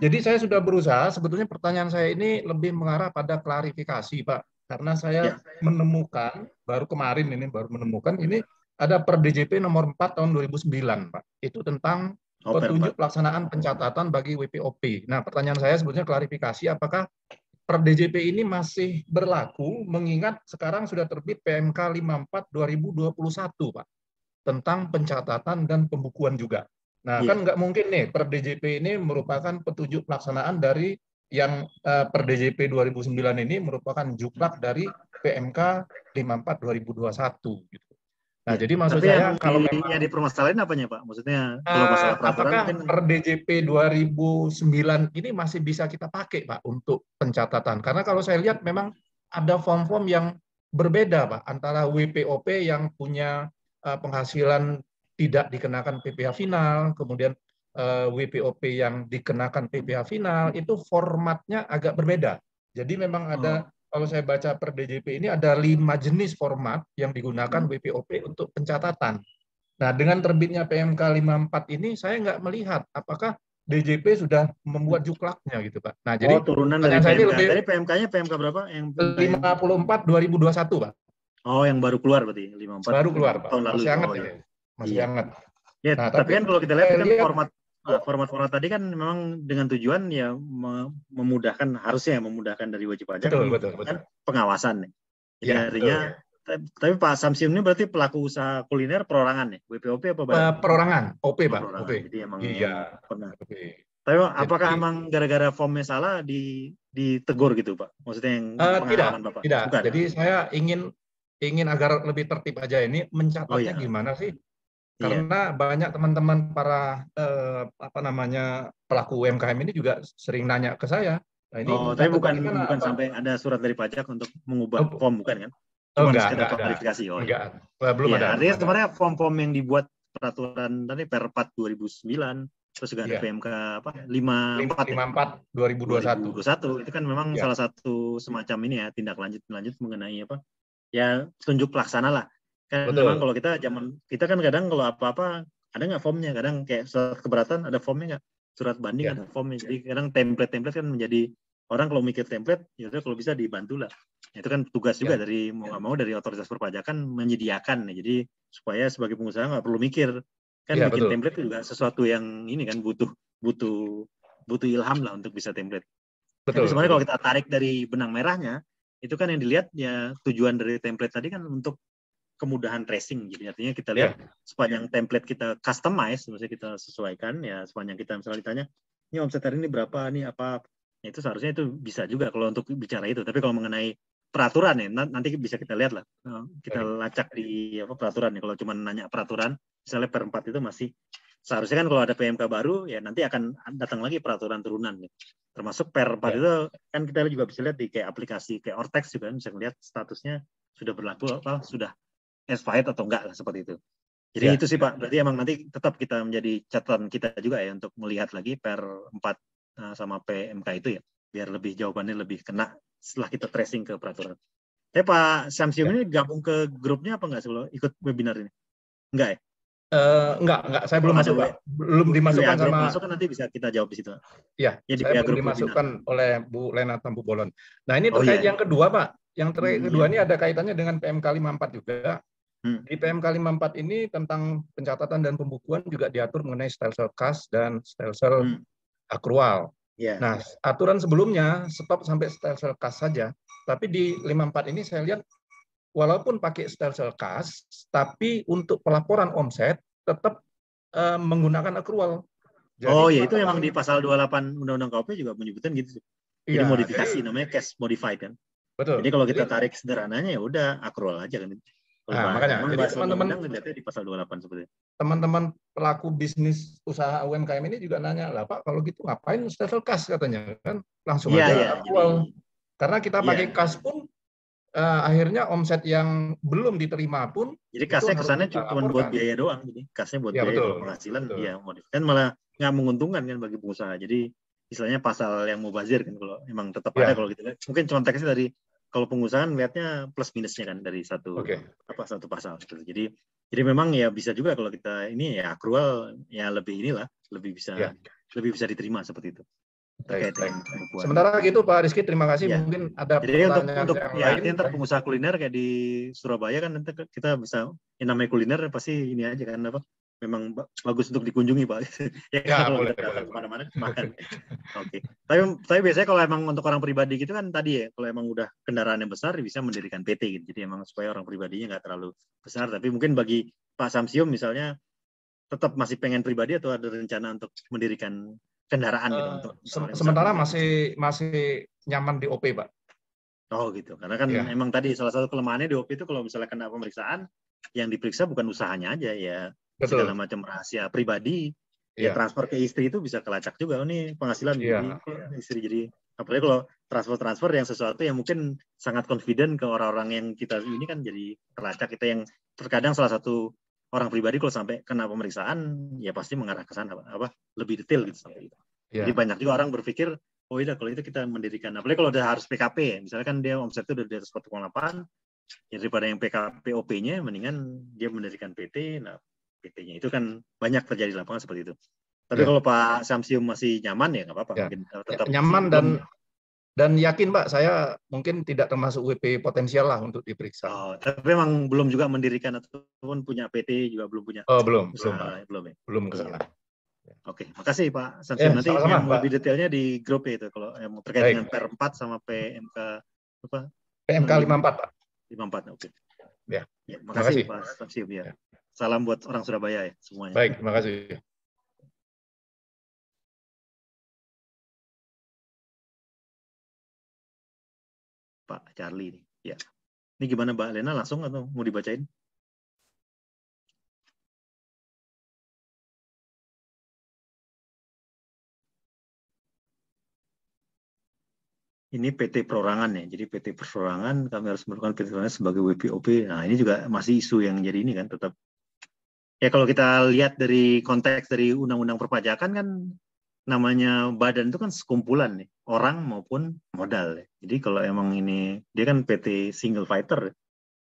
Jadi saya sudah berusaha, sebetulnya pertanyaan saya ini lebih mengarah pada klarifikasi Pak. Karena saya menemukan, baru menemukan ini ada Per DJP nomor 4 tahun 2009 Pak. Itu tentang petunjuk pelaksanaan pencatatan bagi WPOP. Nah pertanyaan saya sebetulnya klarifikasi apakah Per DJP ini masih berlaku mengingat sekarang sudah terbit PMK 54 2021 Pak. Tentang pencatatan dan pembukuan juga. Nah kan nggak mungkin nih Per DJP ini merupakan petunjuk pelaksanaan dari yang Per DJP 2009 ini merupakan juklak dari PMK 54 2021 gitu. Nah, jadi maksud saya kalau memang yang dipermasalahin apanya Pak? Maksudnya kalau masalah peraturan apakah Per DJP 2009 ini masih bisa kita pakai Pak untuk pencatatan? Karena kalau saya lihat memang ada form-form yang berbeda Pak antara WPOP yang punya penghasilan tidak dikenakan PPh final, kemudian WPOP yang dikenakan PPh final, itu formatnya agak berbeda. Jadi memang ada, kalau saya baca Per DJP ini ada 5 jenis format yang digunakan WPOP untuk pencatatan. Nah, dengan terbitnya PMK 54 ini, saya nggak melihat apakah DJP sudah membuat juklaknya gitu Pak. Nah, jadi turunan dari PMK. Tadi PMK-nya PMK berapa? Yang 54 2021 Pak. Oh, yang baru keluar berarti 54 baru keluar Pak. Tahun lalu. Masih hangat ya. Masih hangat. Ya, nah, tapi kan kalau kita lihat kan format tadi kan memang dengan tujuan ya memudahkan, harusnya memudahkan dari wajib pajak betul. pengawasan nih. Jadi artinya tapi Pak Samsium ini berarti pelaku usaha kuliner perorangan ya? WPOP apa Pak? Perorangan, OP Pak. OP. Jadi emang pernah. Tapi apakah emang gara-gara formnya salah ditegur gitu Pak? Maksudnya yang pengalaman Bapak? Tidak. Bukan. Jadi saya ingin agar lebih tertib aja ini mencatatnya gimana sih? Karena banyak teman-teman para pelaku UMKM ini juga sering nanya ke saya. Nah, ini tapi bukan sampai ada surat dari pajak untuk mengubah form, bukan kan? Cuma sekedar klarifikasi. Belum ada. Artinya sebenarnya form-form yang dibuat peraturan tadi Per 4 2009, terus juga ada PMK 54 2021 itu kan memang salah satu semacam ini ya, tindak lanjut mengenai ya tunjuk pelaksana lah. Kan memang kalau kita kan kadang kalau apa-apa ada nggak formnya, kadang kayak surat keberatan ada formnya nggak, surat banding ada formnya. Jadi kadang template kan menjadi orang kalau mikir template ya udah kalau bisa dibantu lah. Itu kan tugas juga dari mau nggak mau dari otoritas perpajakan menyediakan. Jadi supaya sebagai pengusaha nggak perlu mikir kan bikin template itu juga sesuatu yang ini kan butuh ilham lah untuk bisa template. Tapi sebenarnya kalau kita tarik dari benang merahnya itu kan yang dilihat ya tujuan dari template tadi kan untuk kemudahan tracing. Jadi artinya kita lihat sepanjang template kita customize, maksudnya kita sesuaikan ya, sepanjang kita misalnya ditanya, ini omset hari ini berapa, ini apa, ya itu seharusnya itu bisa juga kalau untuk bicara itu. Tapi kalau mengenai peraturan ya, nanti bisa kita lihat lah, kita lacak di peraturan ya. Kalau cuma nanya peraturan, misalnya Per 4 itu masih seharusnya kan kalau ada PMK baru ya nanti akan datang lagi peraturan turunan nih. Termasuk per 4 itu kan kita juga bisa lihat di kayak aplikasi kayak Ortex juga bisa lihat statusnya sudah berlaku apa sudah expired atau enggak lah seperti itu. Jadi itu sih Pak, berarti emang nanti tetap kita menjadi catatan kita juga ya untuk melihat lagi per 4 sama PMK itu ya, biar lebih jawabannya lebih kena setelah kita tracing ke peraturan. Pak Samsium ini gabung ke grupnya apa enggak sebelum ikut webinar ini? Enggak ya? Enggak, saya belum masuk, Pak. Belum dimasukkan sama. Masuk kan nanti bisa kita jawab di situ. Ya, saya belum dimasukkan oleh Bu Lena Tampu Bolon. Nah, ini terkait yang kedua, Pak. Yang kedua ini ada kaitannya dengan PMK 54 juga. Di PMK 54 ini tentang pencatatan dan pembukuan juga diatur mengenai stelsel kas dan stelsel akrual. Nah, aturan sebelumnya stop sampai stelsel kas saja. Tapi di 54 ini saya lihat walaupun pakai stelsel kas, tapi untuk pelaporan omset tetap menggunakan accrual. Jadi, itu memang di pasal 28 Undang-Undang KUP juga menyebutkan gitu. Jadi modifikasi namanya cash modified kan. Betul. Jadi kalau kita tarik sederhananya ya udah accrual aja kan. Makanya jadi teman-teman di pasal 28 seperti itu. Teman-teman pelaku bisnis usaha UMKM ini juga nanya, lah Pak kalau gitu ngapain stelsel kas katanya kan langsung aja accrual. Karena kita pakai kas pun akhirnya omset yang belum diterima pun jadi kasnya kesannya cuma buat biaya doang, jadi kasnya buat biaya penghasilan kan malah nggak menguntungkan kan bagi pengusaha. Jadi istilahnya pasal yang mubazir kan kalau emang tetap ada kalau gitu. Mungkin conteksnya dari kalau pengusaha lihatnya plus minusnya kan dari satu pasal gitu. Jadi memang ya bisa juga kalau kita ini ya accrual ya lebih bisa diterima seperti itu. Baik. Sementara gitu Pak Rizky, terima kasih. Mungkin ada pertanyaan untuk yang lain. Untuk pengusaha kuliner kayak di Surabaya kan nanti kita bisa yang namanya kuliner pasti ini aja kan apa? Memang bagus untuk dikunjungi Pak. Kalau boleh. Kemana-mana makan. Oke. Tapi biasanya kalau emang untuk orang pribadi gitu kan tadi ya, kalau emang udah kendaraan yang besar bisa mendirikan PT gitu. Jadi emang supaya orang pribadinya nggak terlalu besar. Tapi mungkin bagi Pak Samsium misalnya tetap masih pengen pribadi atau ada rencana untuk mendirikan kendaraan gitu untuk sementara masih nyaman di OP Pak. Oh gitu, karena kan emang tadi salah satu kelemahannya di OP itu kalau misalnya kena pemeriksaan yang diperiksa bukan usahanya aja ya. Segala macam rahasia pribadi ya transfer ke istri itu bisa kelacak juga. Ini penghasilan jadi istri jadi apalagi kalau transfer yang sesuatu yang mungkin sangat confident ke orang-orang yang kita ini kan jadi kelacak. Kita yang terkadang salah satu orang pribadi kalau sampai kena pemeriksaan ya pasti mengarah ke sana apa lebih detail gitu sampai itu. Jadi banyak juga orang berpikir oh iya kalau itu kita mendirikan apalagi kalau udah harus PKP ya misalnya kan dia omsetnya udah di atas 4,8 ya daripada yang PKP OP-nya mendingan dia mendirikan PT. Nah PT-nya itu kan banyak terjadi di lapangan seperti itu. Tapi kalau Pak Samsium masih nyaman ya nggak apa-apa. Mungkin tetap nyaman dan yakin Pak, saya mungkin tidak termasuk WP potensial lah untuk diperiksa. Tapi memang belum juga mendirikan ataupun punya PT juga belum punya. Belum ya. Belum ke sana. Oke, makasih Pak Samsium. Nanti yang lebih detailnya di grup itu kalau yang terkait dengan Per 4 sama PMK apa? PMK 54 Pak. 54. Oke. Ya. Makasih Pak Samsium ya. Salam buat orang Surabaya ya semuanya. Baik, terima kasih. Pak Charlie nih. Ya. Ini gimana Mbak Lena langsung atau mau dibacain? Ini PT perorangan ya. Jadi PT perorangan kami harus melakukan PT perorangan sebagai WPOP. Nah, ini juga masih isu yang jadi ini kan tetap. Ya kalau kita lihat dari konteks dari undang-undang perpajakan kan namanya badan itu kan sekumpulan nih, orang maupun modal. Jadi kalau emang ini dia kan PT single fighter,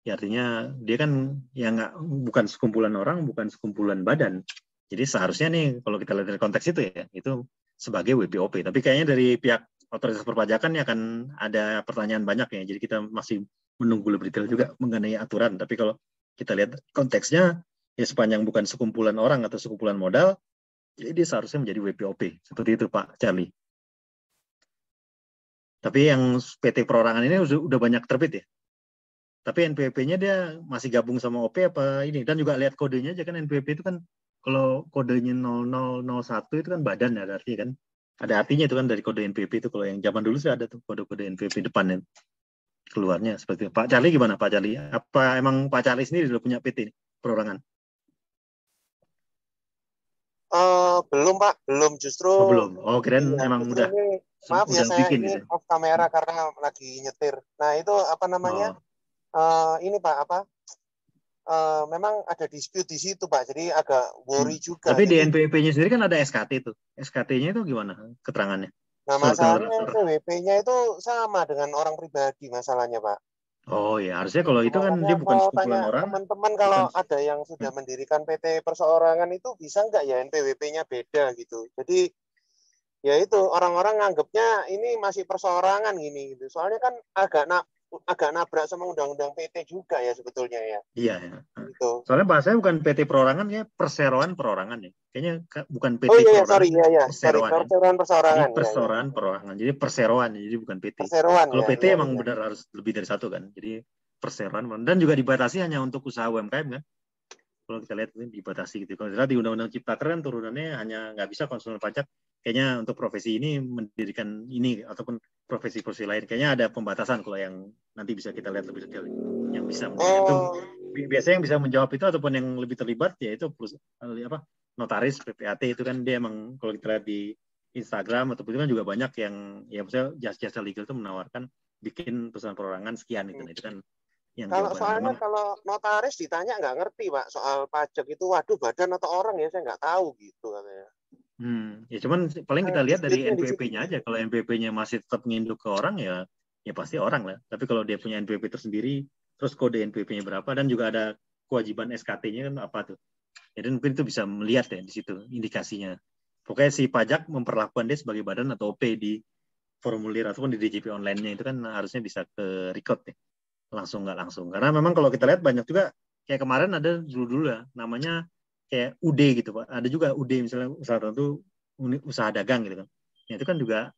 ya artinya dia kan ya bukan sekumpulan orang, bukan sekumpulan badan. Jadi seharusnya nih kalau kita lihat dari konteks itu ya, itu sebagai WPOP. Tapi kayaknya dari pihak otoritas perpajakan ya akan ada pertanyaan banyak ya. Jadi kita masih menunggu lebih detail juga mengenai aturan. Tapi kalau kita lihat konteksnya, ya sepanjang bukan sekumpulan orang atau sekumpulan modal, jadi dia seharusnya menjadi WPOP. Seperti itu Pak Charlie. Tapi yang PT perorangan ini udah banyak terbit ya. Tapi NPWP-nya dia masih gabung sama OP apa ini. Dan juga lihat kodenya aja kan NPWP itu kan kalau kodenya 0001 itu kan badan ya artinya kan. Ada artinya itu kan dari kode NPWP itu kalau yang zaman dulu sih ada tuh kode-kode NPWP depannya keluarnya seperti itu. Pak Charlie gimana Pak Charlie? Apa emang Pak Charlie sendiri udah punya PT ini, perorangan? Belum Pak, belum justru. Oh, belum. Oh, kirain Iya, emang justru udah ini, maaf ya saya bikin ini gitu. off kamera karena lagi nyetir. Nah itu apa namanya? Ini Pak apa? Memang ada dispute di situ Pak, jadi agak worry juga. Tapi di Jadi, NPWP-nya sendiri kan ada SKT tuh. SKT-nya itu gimana keterangannya? nah masalahnya NPWP-nya itu sama dengan orang pribadi masalahnya Pak. Oh ya, harusnya kalau Nah, itu kan makanya dia bukan mau sekumpulan tanya orang. teman-teman kalau ada yang sudah mendirikan PT perseorangan itu bisa nggak ya NPWP-nya beda gitu. Jadi ya itu orang-orang nganggapnya ini masih perseorangan gini gitu. Soalnya kan agak nabrak sama undang-undang PT juga ya sebetulnya ya. Iya ya. Gitu. Soalnya bahasanya bukan PT perorangan ya, perseroan perorangan ya. Kayaknya bukan PT Oh iya, perorangan. sorry ya. Sorry, Perseroan. perseroan perseorangan. Jadi perseroan perorangan. Jadi perseroan jadi bukan PT. Perseroan Kalau ya. PT emang benar harus lebih dari satu kan. Jadi perseroan dan juga dibatasi hanya untuk usaha UMKM kan. Kalau kita lihat ini dibatasi gitu. Kalau kita lihat di Undang-Undang Ciptaker kan turunannya hanya nggak bisa konsultan pajak. Kayaknya untuk profesi ini mendirikan ini ataupun profesi-profesi lain. Kayaknya ada pembatasan kalau yang nanti bisa kita lihat lebih detail. Yang bisa mendirikan itu biasanya yang bisa menjawab itu ataupun yang lebih terlibat yaitu notaris PPAT itu kan dia emang kalau kita lihat di Instagram ataupun itu kan juga banyak yang ya misalnya jasa-jasa legal itu menawarkan bikin perusahaan perorangan sekian itu. Nah, itu kan yang soalnya kalau notaris ditanya nggak ngerti Pak soal pajak itu, waduh badan atau orang ya saya nggak tahu gitu katanya. Ya cuman paling kita lihat dari NPWP-nya aja. Kalau NPWP-nya masih tetap nginduk ke orang ya pasti orang lah. Tapi kalau dia punya NPWP tersendiri, terus kode NPWP-nya berapa dan juga ada kewajiban SKT-nya kan apa tuh? Jadi mungkin itu bisa melihat ya di situ indikasinya. Pokoknya si pajak memperlakukan dia sebagai badan atau OP di formulir ataupun di DJP online-nya itu kan harusnya bisa ke record ya. Langsung nggak langsung. Karena memang kalau kita lihat banyak juga kayak kemarin ada dulu ya namanya kayak UD gitu Pak. Ada juga UD misalnya usaha tertentu usaha dagang gitu kan. Ya, itu kan juga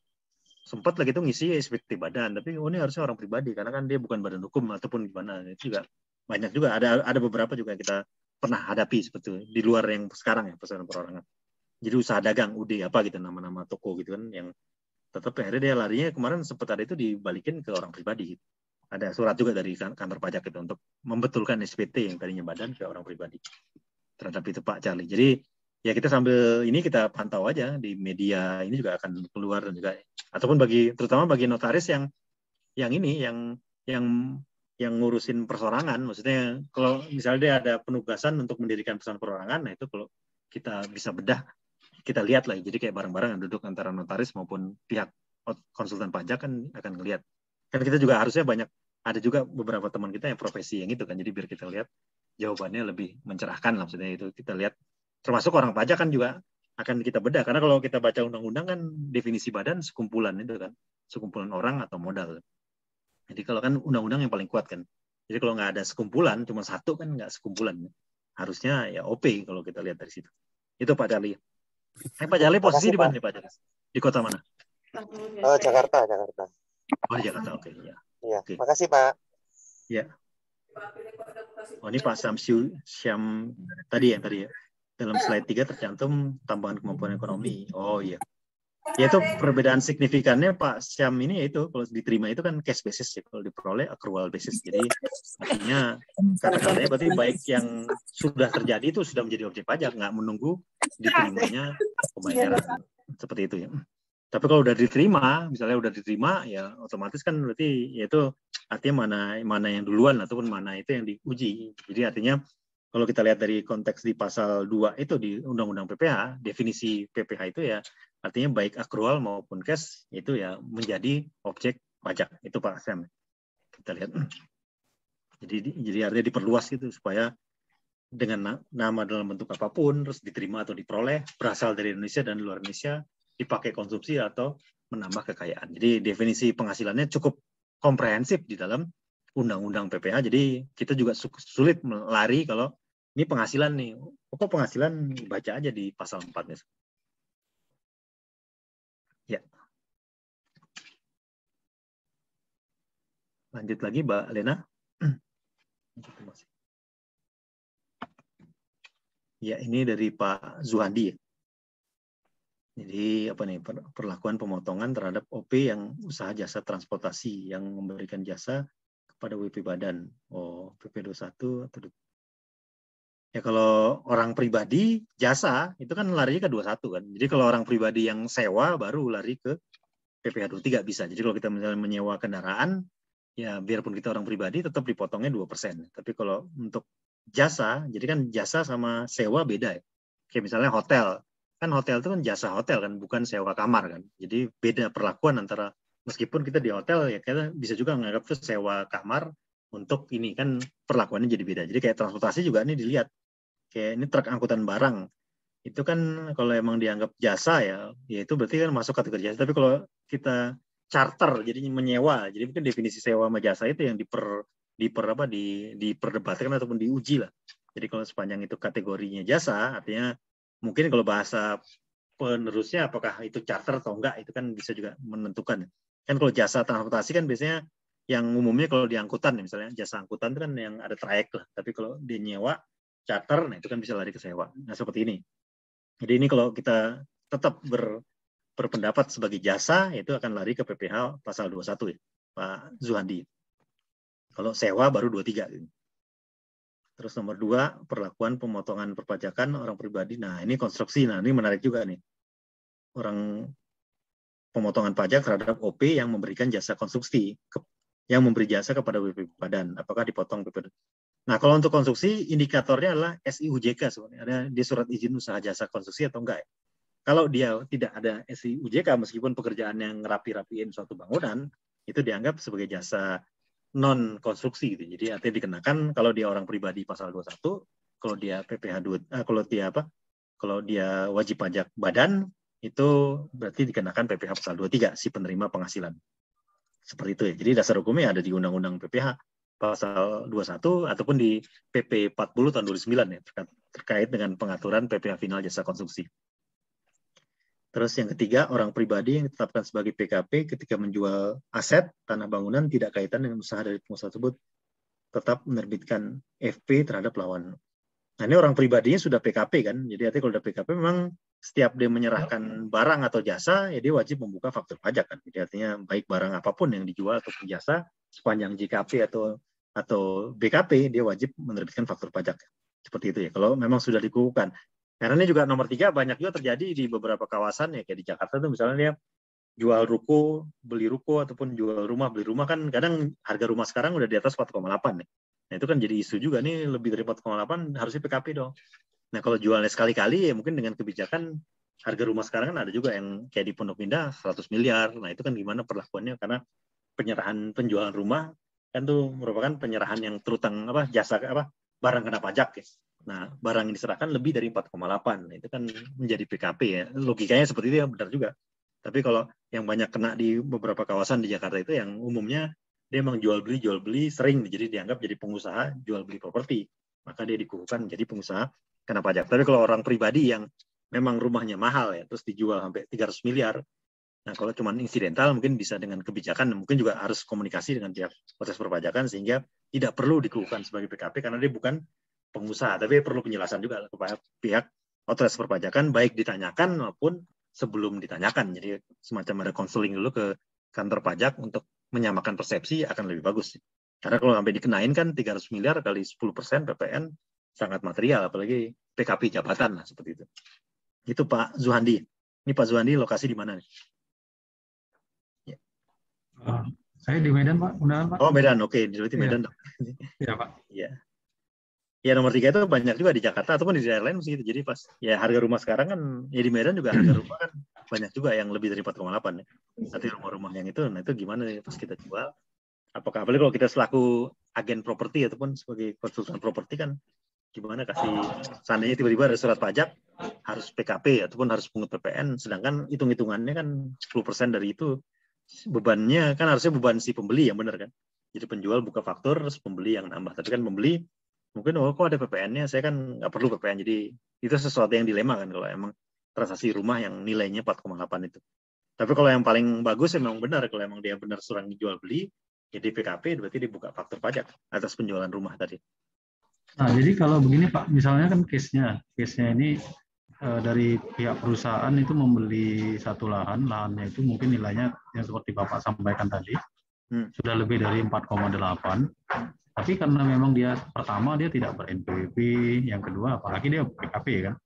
sempat lagi itu ngisi SPT badan, tapi ini harusnya orang pribadi karena kan dia bukan badan hukum ataupun gimana. Itu juga banyak juga ada beberapa juga kita pernah hadapi seperti itu di luar yang sekarang ya perusahaan perorangan. Jadi usaha dagang UD apa gitu nama-nama toko gitu kan yang tetap akhirnya dia larinya kemarin sempat ada itu dibalikin ke orang pribadi gitu. Ada surat juga dari kantor pajak itu untuk membetulkan SPT yang tadinya badan ke orang pribadi terhadap itu Pak Charlie. Jadi ya kita sambil ini kita pantau aja di media ini juga akan keluar dan juga ataupun terutama bagi notaris yang ini yang ngurusin persorangan, maksudnya kalau misalnya dia ada penugasan untuk mendirikan perusahaan perorangan, nah itu kalau kita bisa bedah kita lihat lah, jadi kayak bareng-bareng yang duduk antara notaris maupun pihak konsultan pajak kan akan ngelihat. Kan kita juga harusnya ada juga beberapa teman kita yang profesi yang itu kan, jadi biar kita lihat jawabannya lebih mencerahkan lah, maksudnya itu kita lihat termasuk orang pajak kan juga akan kita bedah, karena kalau kita baca undang-undang kan definisi badan sekumpulan itu kan, sekumpulan orang atau modal. Jadi kalau kan undang-undang yang paling kuat kan, jadi kalau nggak ada sekumpulan cuma satu kan nggak sekumpulan, harusnya ya OP kalau kita lihat dari situ. Itu Pak Charlie. Pak Charlie posisi di mana nih Pak Charlie? Di kota mana? Jakarta. Oh di Jakarta, oke. Ya. Iya. Okay. Makasih Pak. Ya. Oh ini Pak Syam tadi ya. Dalam slide 3 tercantum tambahan kemampuan ekonomi. Oh iya. Ya itu perbedaan signifikannya Pak Syam ini yaitu kalau diterima itu kan cash basis ya, kalau diperoleh accrual basis. Jadi artinya kata-katanya berarti baik yang sudah terjadi itu sudah menjadi objek pajak, nggak menunggu diterimanya pembayaran. Seperti itu ya. Tapi kalau udah diterima, misalnya udah diterima ya otomatis kan berarti yaitu artinya mana yang duluan ataupun mana itu yang diuji. Jadi artinya kalau kita lihat dari konteks di pasal 2 itu di Undang-Undang PPH, definisi PPH itu ya artinya baik accrual maupun cash itu ya menjadi objek pajak. Itu Pak Sam. Kita lihat. Jadi artinya diperluas gitu supaya dengan nama dalam bentuk apapun terus diterima atau diperoleh berasal dari Indonesia dan luar Indonesia dipakai konsumsi atau menambah kekayaan. Jadi definisi penghasilannya cukup komprehensif di dalam Undang-Undang PPH. Jadi kita juga sulit melari kalau ini penghasilan nih. Pokok penghasilan baca aja di pasal 4-nya. Ya. Lanjut lagi Mbak Lena. Ya, ini dari Pak Zuhandi ya. Jadi apa nih perlakuan pemotongan terhadap OP yang usaha jasa transportasi yang memberikan jasa kepada WP Badan. Oh, PP 21 atau Ya kalau orang pribadi jasa itu kan larinya ke 21 kan. Jadi kalau orang pribadi yang sewa baru lari ke PPh 23 bisa. Jadi kalau kita misalnya menyewa kendaraan, ya biarpun kita orang pribadi tetap dipotongnya 2%. Tapi kalau untuk jasa, jadi kan jasa sama sewa beda ya. Kayak misalnya hotel. Kan hotel itu kan jasa hotel kan, bukan sewa kamar kan. Jadi beda perlakuan antara, meskipun kita di hotel ya kita bisa juga menganggap itu sewa kamar untuk ini kan perlakuannya jadi beda. Jadi kayak transportasi juga ini dilihat. Kayak ini truk angkutan barang. Itu kan kalau emang dianggap jasa ya itu berarti kan masuk kategori jasa. Tapi kalau kita charter, jadi menyewa, jadi mungkin definisi sewa sama jasa itu yang diperdebatkan ataupun diuji lah. Jadi kalau sepanjang itu kategorinya jasa, artinya mungkin kalau bahasa penerusnya apakah itu charter atau enggak, itu kan bisa juga menentukan. Kan kalau jasa transportasi kan biasanya yang umumnya kalau di angkutan, misalnya jasa angkutan itu kan yang ada trayek lah. Tapi kalau di nyewa, charter, nah itu kan bisa lari ke sewa. Nah seperti ini. Jadi ini kalau kita tetap berpendapat sebagai jasa, itu akan lari ke PPh pasal 21 ya, Pak Zuhandi. Kalau sewa baru 23. Terus nomor 2, perlakuan pemotongan perpajakan orang pribadi. Nah ini konstruksi, nah ini menarik juga nih. Orang pemotongan pajak terhadap OP yang memberikan jasa konstruksi, yang memberi jasa kepada WP Badan, apakah dipotong PP? Nah, kalau untuk konstruksi, indikatornya adalah SIUJK sebenarnya. Ada di surat izin usaha jasa konstruksi atau enggak. Kalau dia tidak ada SIUJK, meskipun pekerjaan yang ngerapi-rapiin suatu bangunan, itu dianggap sebagai jasa non-konstruksi. Gitu. Jadi artinya dikenakan kalau dia orang pribadi pasal 21, kalau dia PPh 2, kalau dia wajib pajak badan, itu berarti dikenakan PPh pasal 23, si penerima penghasilan. Seperti itu ya. Jadi dasar hukumnya ada di Undang-Undang PPh pasal 21 ataupun di PP 40 tahun 2009 ya, terkait dengan pengaturan PPh final jasa konstruksi. Terus yang ketiga, orang pribadi yang ditetapkan sebagai PKP ketika menjual aset tanah bangunan tidak kaitan dengan usaha dari pengusaha tersebut tetap menerbitkan FP terhadap lawan. Nah ini orang pribadinya sudah PKP kan, jadi artinya kalau udah PKP memang setiap dia menyerahkan barang atau jasa, ya dia wajib membuka faktur pajak kan. Jadi artinya baik barang apapun yang dijual ataupun jasa, sepanjang JKP atau BKP, dia wajib menerbitkan faktur pajak. Seperti itu ya, kalau memang sudah dikukuhkan. Karena ini juga nomor 3, banyak juga terjadi di beberapa kawasan ya, kayak di Jakarta itu misalnya dia jual ruko, beli ruko, ataupun jual rumah, beli rumah kan kadang harga rumah sekarang udah di atas 4,8 ya. Nah itu kan jadi isu juga nih, lebih dari 4,8 harusnya PKP dong. Nah kalau jualnya sekali-kali ya mungkin dengan kebijakan harga rumah sekarang kan ada juga yang kayak di Pondok Indah 100 miliar. Nah itu kan gimana perlakuannya, karena penyerahan penjualan rumah kan tuh merupakan penyerahan yang terutang jasa barang kena pajak ya. Nah barang yang diserahkan lebih dari 4,8. Nah, itu kan menjadi PKP ya. Logikanya seperti itu ya, benar juga. Tapi kalau yang banyak kena di beberapa kawasan di Jakarta itu yang umumnya dia memang jual beli sering, jadi dianggap jadi pengusaha jual beli properti, maka dia dikukuhkan menjadi pengusaha kena pajak. Tapi kalau orang pribadi yang memang rumahnya mahal ya, terus dijual sampai 300 miliar, nah kalau cuma insidental mungkin bisa dengan kebijakan, mungkin juga harus komunikasi dengan pihak proses perpajakan sehingga tidak perlu dikukuhkan sebagai PKP karena dia bukan pengusaha, tapi perlu penjelasan juga kepada pihak otoritas perpajakan, baik ditanyakan maupun sebelum ditanyakan. Jadi semacam ada konseling dulu ke kantor pajak untuk menyamakan persepsi akan lebih bagus. Karena kalau sampai dikenain kan 300 miliar kali 10% PPN sangat material, apalagi PKP jabatan lah seperti itu. Itu Pak Zuhandi. Ini Pak Zuhandi lokasi di mana nih? Ya. Saya di Medan Pak, undangan Pak. Oh Medan, oke. Berarti Medan dong. Iya Pak. Iya. Ya nomor 3 itu banyak juga di Jakarta ataupun di daerah lain gitu. Jadi pas ya harga rumah sekarang kan ya di Medan juga harga rumah kan banyak juga yang lebih dari 4,8 ya. Tapi rumah-rumah yang itu, nah itu gimana ya pas kita jual? Apakah apalagi kalau kita selaku agen properti ataupun sebagai konsultan properti kan gimana kasih seandainya tiba-tiba ada surat pajak harus PKP ataupun harus pungut PPN, sedangkan hitung-hitungannya kan 10% dari itu bebannya kan harusnya beban si pembeli yang benar kan. Jadi penjual buka faktur terus pembeli yang nambah. Tapi kan pembeli mungkin kok ada PPN-nya, saya kan nggak perlu PPN. Jadi itu sesuatu yang dilema kan kalau emang transaksi rumah yang nilainya 4,8 itu. Tapi kalau yang paling bagus memang benar, kalau emang dia benar surat jual beli, jadi PKP berarti dibuka faktur pajak atas penjualan rumah tadi. Nah, jadi kalau begini Pak, misalnya kan case-nya ini dari pihak perusahaan itu membeli satu lahannya itu mungkin nilainya yang seperti Bapak sampaikan tadi, sudah lebih dari 4,8, tapi Tapi karena memang dia pertama dia tidak ber-NPWP, yang kedua apalagi dia PKP kan.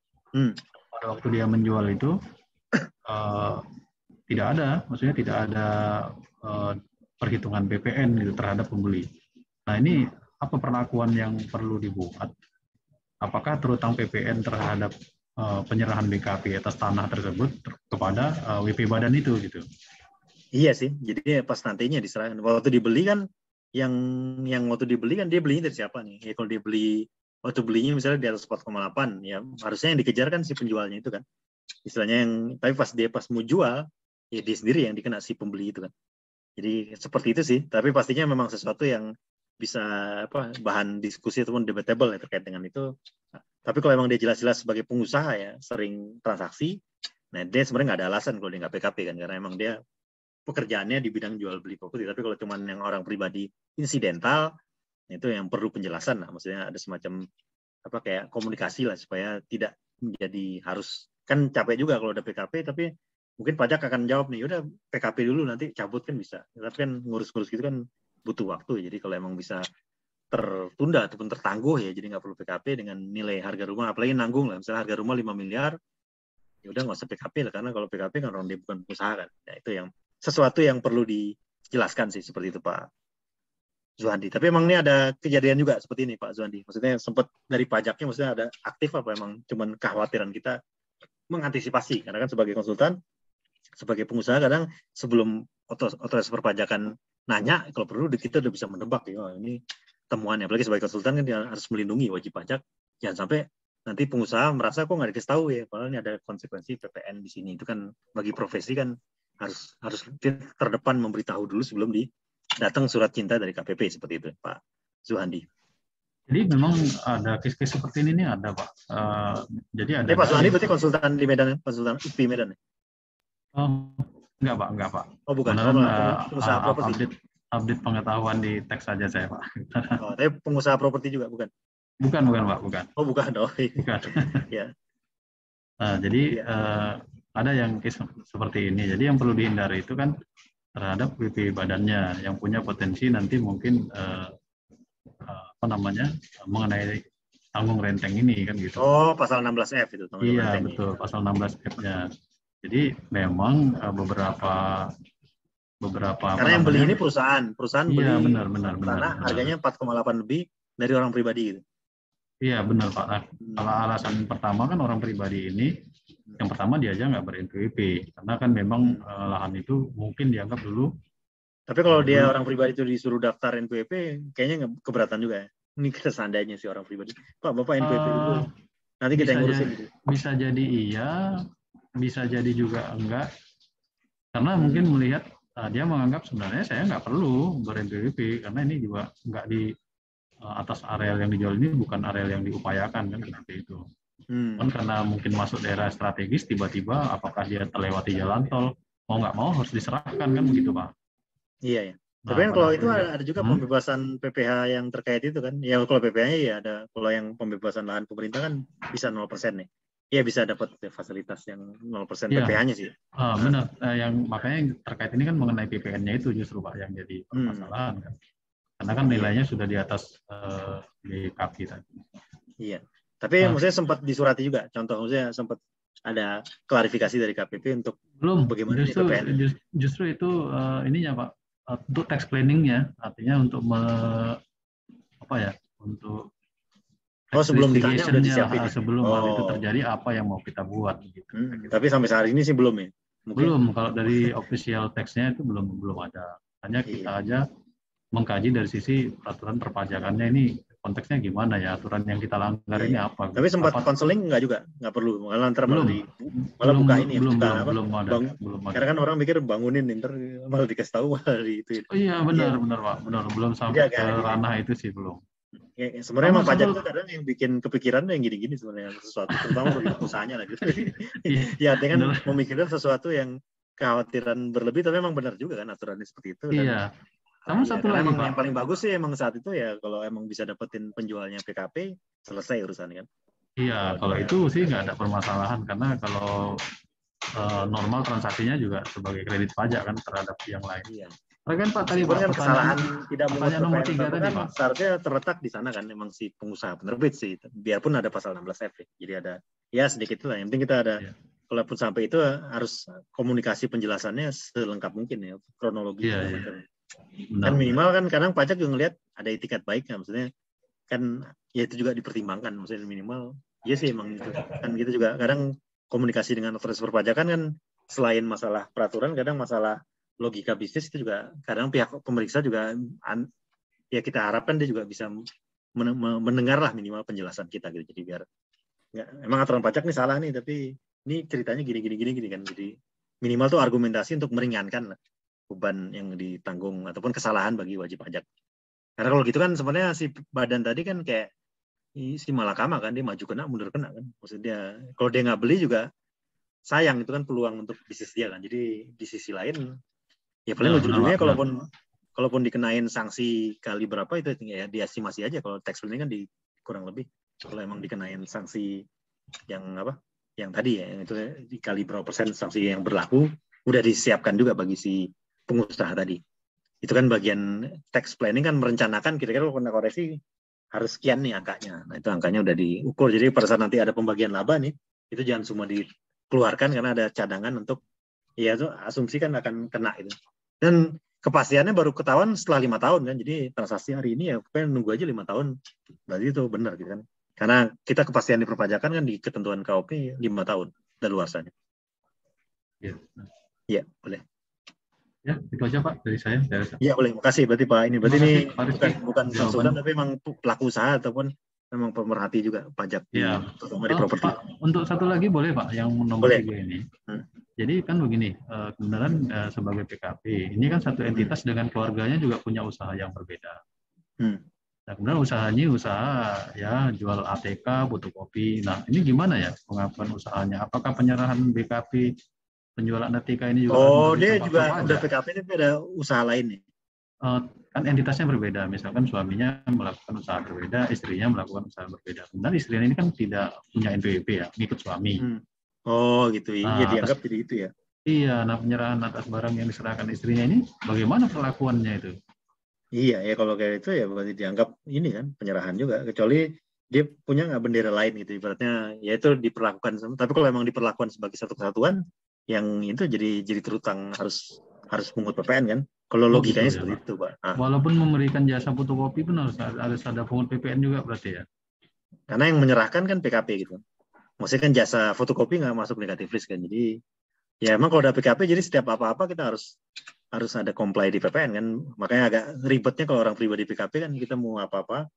Pada waktu dia menjual itu tidak ada, maksudnya tidak ada perhitungan PPN gitu terhadap pembeli. Nah ini apa perlakuan yang perlu dibuat? Apakah terutang PPN terhadap penyerahan BKP atas tanah tersebut kepada WP badan itu gitu? Iya sih, jadi pas nantinya diserahkan. Waktu dibeli kan, yang waktu dibeli kan dia belinya dari siapa nih? Ya kalau dia beli, waktu belinya misalnya di atas 4,8, ya harusnya yang dikejar kan si penjualnya itu kan. Istilahnya yang, tapi pas mau jual, ya dia sendiri yang dikena si pembeli itu kan. Jadi seperti itu sih, tapi pastinya memang sesuatu yang bisa bahan diskusi ataupun debatable ya terkait dengan itu. Tapi kalau memang dia jelas-jelas sebagai pengusaha ya sering transaksi, nah dia sebenarnya nggak ada alasan kalau dia nggak PKP kan, karena emang dia pekerjaannya di bidang jual beli properti. Tapi kalau cuman yang orang pribadi insidental, itu yang perlu penjelasan lah. Maksudnya ada semacam kayak komunikasi lah supaya tidak menjadi harus, kan capek juga kalau udah PKP, tapi mungkin pajak akan jawab nih, udah PKP dulu nanti cabut kan bisa. Tapi kan ngurus-ngurus gitu kan butuh waktu. Jadi kalau emang bisa tertunda ataupun tertangguh ya, jadi nggak perlu PKP dengan nilai harga rumah, apalagi nanggung lah. Misalnya harga rumah 5 miliar, ya udah nggak usah PKP lah, karena kalau PKP kan orang dia bukan pengusaha kan. Nah, itu yang sesuatu yang perlu dijelaskan sih, seperti itu Pak Zuhandi. Tapi emang ini ada kejadian juga seperti ini Pak Zuhandi. Maksudnya sempat dari pajaknya, maksudnya ada aktif apa emang cuman kekhawatiran kita mengantisipasi, karena kan sebagai konsultan, sebagai pengusaha kadang sebelum otoritas perpajakan nanya, kalau perlu kita udah bisa menebak ya, ini temuannya. Apalagi sebagai konsultan kan dia harus melindungi wajib pajak, jangan sampai nanti pengusaha merasa kok nggak dikasih tahu ya, padahal ini ada konsekuensi PPN di sini. Itu kan bagi profesi kan harus terdepan memberitahu dulu sebelum datang surat cinta dari KPP, seperti itu Pak Zuhandi. Jadi memang ada case-case seperti ini nih ada Pak. Jadi ada. Pak Zuhandi berarti konsultan di Medan, konsultan UPI Medan ya? Enggak Pak. Oh bukan. Pengusaha properti. Update pengetahuan di teks saja saya Pak. Oh, tapi pengusaha properti juga bukan? Bukan Pak, bukan. Oh bukan, Bukan. Ya. Jadi ada yang case seperti ini. Jadi yang perlu dihindari itu kan terhadap WP badannya yang punya potensi nanti mungkin mengenai tanggung renteng ini kan gitu. Oh, pasal 16F itu. Iya, betul, pasal 16F-nya. Jadi memang beberapa karena yang beli ini perusahaan iya, beli benar. Harganya 4,8 lebih dari orang pribadi gitu. Iya, benar Pak. Nah, kalau alasan pertama kan orang pribadi ini, yang pertama dia aja nggak ber-NPWP, karena kan memang lahan itu mungkin dianggap dulu. Tapi kalau dia orang pribadi itu disuruh daftar NPWP, kayaknya keberatan juga ya. Ini kita seandainya sih orang pribadi, Pak Bapak NPWP dulu, nanti kita yang ngurusin. Bisa jadi iya, bisa jadi juga enggak, karena mungkin melihat dia menganggap sebenarnya saya nggak perlu ber-NPWP karena ini juga nggak di atas areal yang dijual ini bukan areal yang diupayakan kan seperti itu. Kan karena mungkin masuk daerah strategis tiba-tiba apakah dia terlewati jalan tol mau nggak mau harus diserahkan kan begitu Pak. Iya ya. Tapi kan kalau itu ada juga pembebasan PPH yang terkait itu kan. Ya kalau PPH-nya ya ada, kalau yang pembebasan lahan pemerintah kan bisa 0% nih. Iya bisa dapat fasilitas yang 0% PPH-nya sih. Benar. Yang makanya yang terkait ini kan mengenai PPN-nya itu justru Pak yang jadi permasalahan kan. Karena kan nilainya sudah di atas BKP tadi. Iya. Tapi maksudnya sempat disurati juga. Contoh maksudnya sempat ada klarifikasi dari KPP untuk bagaimana PPN. Justru itu ininya Pak. Untuk tax planning-nya artinya untuk untuk sebelum ditanya udah disiapin. Sebelum hal itu terjadi apa yang mau kita buat gitu. Tapi sampai saat ini sih belum ya. Mungkin. Belum, kalau dari official text-nya itu belum ada. Hanya kita aja mengkaji dari sisi peraturan perpajakannya ini konteksnya gimana ya, aturan yang kita langgar ini apa. Tapi sempat konseling nggak juga? Nggak perlu, malah buka ini. Belum ada. Karena kan orang mikir bangunin, ntar malah dikasih tahu malah di itu. Oh iya benar Pak, benar belum sampai ke ranah itu sih belum. Ya, sebenarnya emang pajak itu kadang yang bikin kepikiran yang gini-gini sebenarnya sesuatu, terutama bagi usahanya lah gitu. Ya, artinya kan memikirkan sesuatu yang kekhawatiran berlebih, tapi memang benar juga kan aturannya seperti itu. Iya. Sama satu lagi Pak. Yang paling bagus sih emang saat itu ya kalau emang bisa dapetin penjualnya PKP, selesai urusannya kan. Iya, kalau itu sih nggak ada permasalahan karena kalau normal transaksinya juga sebagai kredit pajak kan terhadap yang lain. Iya. Kan Pak tadi Pak, kan kesalahan tidak pertanyaan nomor 3 tadi kan Pak. Seharusnya terletak di sana kan memang si pengusaha penerbit sih. Biarpun ada pasal 16F ya. Jadi ada ya sedikit lah. Yang penting kita ada kalaupun sampai itu harus komunikasi penjelasannya selengkap mungkin ya, kronologi segala macam. Kan minimal kan kadang pajak juga ngelihat ada itikat baik kan, maksudnya kan ya itu juga dipertimbangkan, maksudnya minimal ya sih emang itu kan kita juga kadang komunikasi dengan otoritas perpajakan kan selain masalah peraturan kadang masalah logika bisnis itu juga kadang pihak pemeriksa juga ya kita harapkan dia juga bisa mendengar lah minimal penjelasan kita gitu. Jadi biar ya, emang aturan pajak nih salah nih tapi ini ceritanya gini kan, jadi minimal tuh argumentasi untuk meringankan lah beban yang ditanggung ataupun kesalahan bagi wajib pajak. Karena kalau gitu kan sebenarnya si badan tadi kan kayak si malakama kan, dia maju kena mundur kena kan, maksudnya kalau dia nggak beli juga sayang, itu kan peluang untuk bisnis dia kan. Jadi di sisi lain ya paling ujung-ujungnya kalaupun dikenain sanksi kali berapa itu ya diestimasi aja. Kalau tax planning kan kurang lebih kalau emang dikenain sanksi yang apa yang tadi ya, yang itu dikali berapa persen sanksi yang berlaku udah disiapkan juga bagi si pengusaha tadi. Itu kan bagian tax planning kan merencanakan kira-kira kalau kena koreksi harus sekian nih angkanya. Nah itu angkanya udah diukur. Jadi pada saat nanti ada pembagian laba nih, itu jangan semua dikeluarkan karena ada cadangan untuk ya itu asumsi kan akan kena itu. Dan kepastiannya baru ketahuan setelah 5 tahun kan. Jadi transaksi hari ini ya pokoknya nunggu aja 5 tahun. Berarti itu benar gitu kan. Karena kita kepastian di perpajakan kan di ketentuan KUP 5 tahun daluarsanya. Iya, boleh. Ya, itu aja Pak dari saya. Iya, boleh. Makasih berarti Pak. Ini bukan konsultan tapi memang pelaku usaha ataupun memang pemerhati juga pajak di properti. Pak, untuk satu lagi boleh Pak yang nomor 3 ini. Jadi kan begini, kebenaran sebagai PKP, ini kan satu entitas dengan keluarganya juga punya usaha yang berbeda. Nah, kemudian usahanya ya jual ATK, fotokopi. Nah, ini gimana ya pengakuan usahanya? Apakah penyerahan BKP, penjualan ATK ini juga? Oh, dia juga udah PKP tapi ada usaha lain nih. Kan entitasnya berbeda. Misalkan suaminya melakukan usaha berbeda, istrinya melakukan usaha berbeda. Kemudian istrinya ini kan tidak punya NPWP ya, ngikut suami. Oh, gitu. Iya, dianggap jadi itu ya. Iya, nah penyerahan atas barang yang diserahkan istrinya ini bagaimana perlakuannya itu? Iya, ya kalau kayak itu ya berarti dianggap ini kan penyerahan juga, kecuali dia punya nggak bendera lain gitu, ibaratnya ya itu diperlakukan. Tapi kalau memang diperlakukan sebagai satu kesatuan, yang itu jadi terutang harus pungut PPN kan? Kalau logikanya seperti itu, Pak. Walaupun memberikan jasa fotokopi pun harus ada pungut PPN juga berarti ya? Karena yang menyerahkan kan PKP gitu. Maksudnya kan jasa fotokopi nggak masuk negatif list kan, jadi ya emang kalau ada PKP jadi setiap apa-apa kita harus ada comply di PPN kan, makanya agak ribetnya kalau orang pribadi PKP kan kita mau apa-apa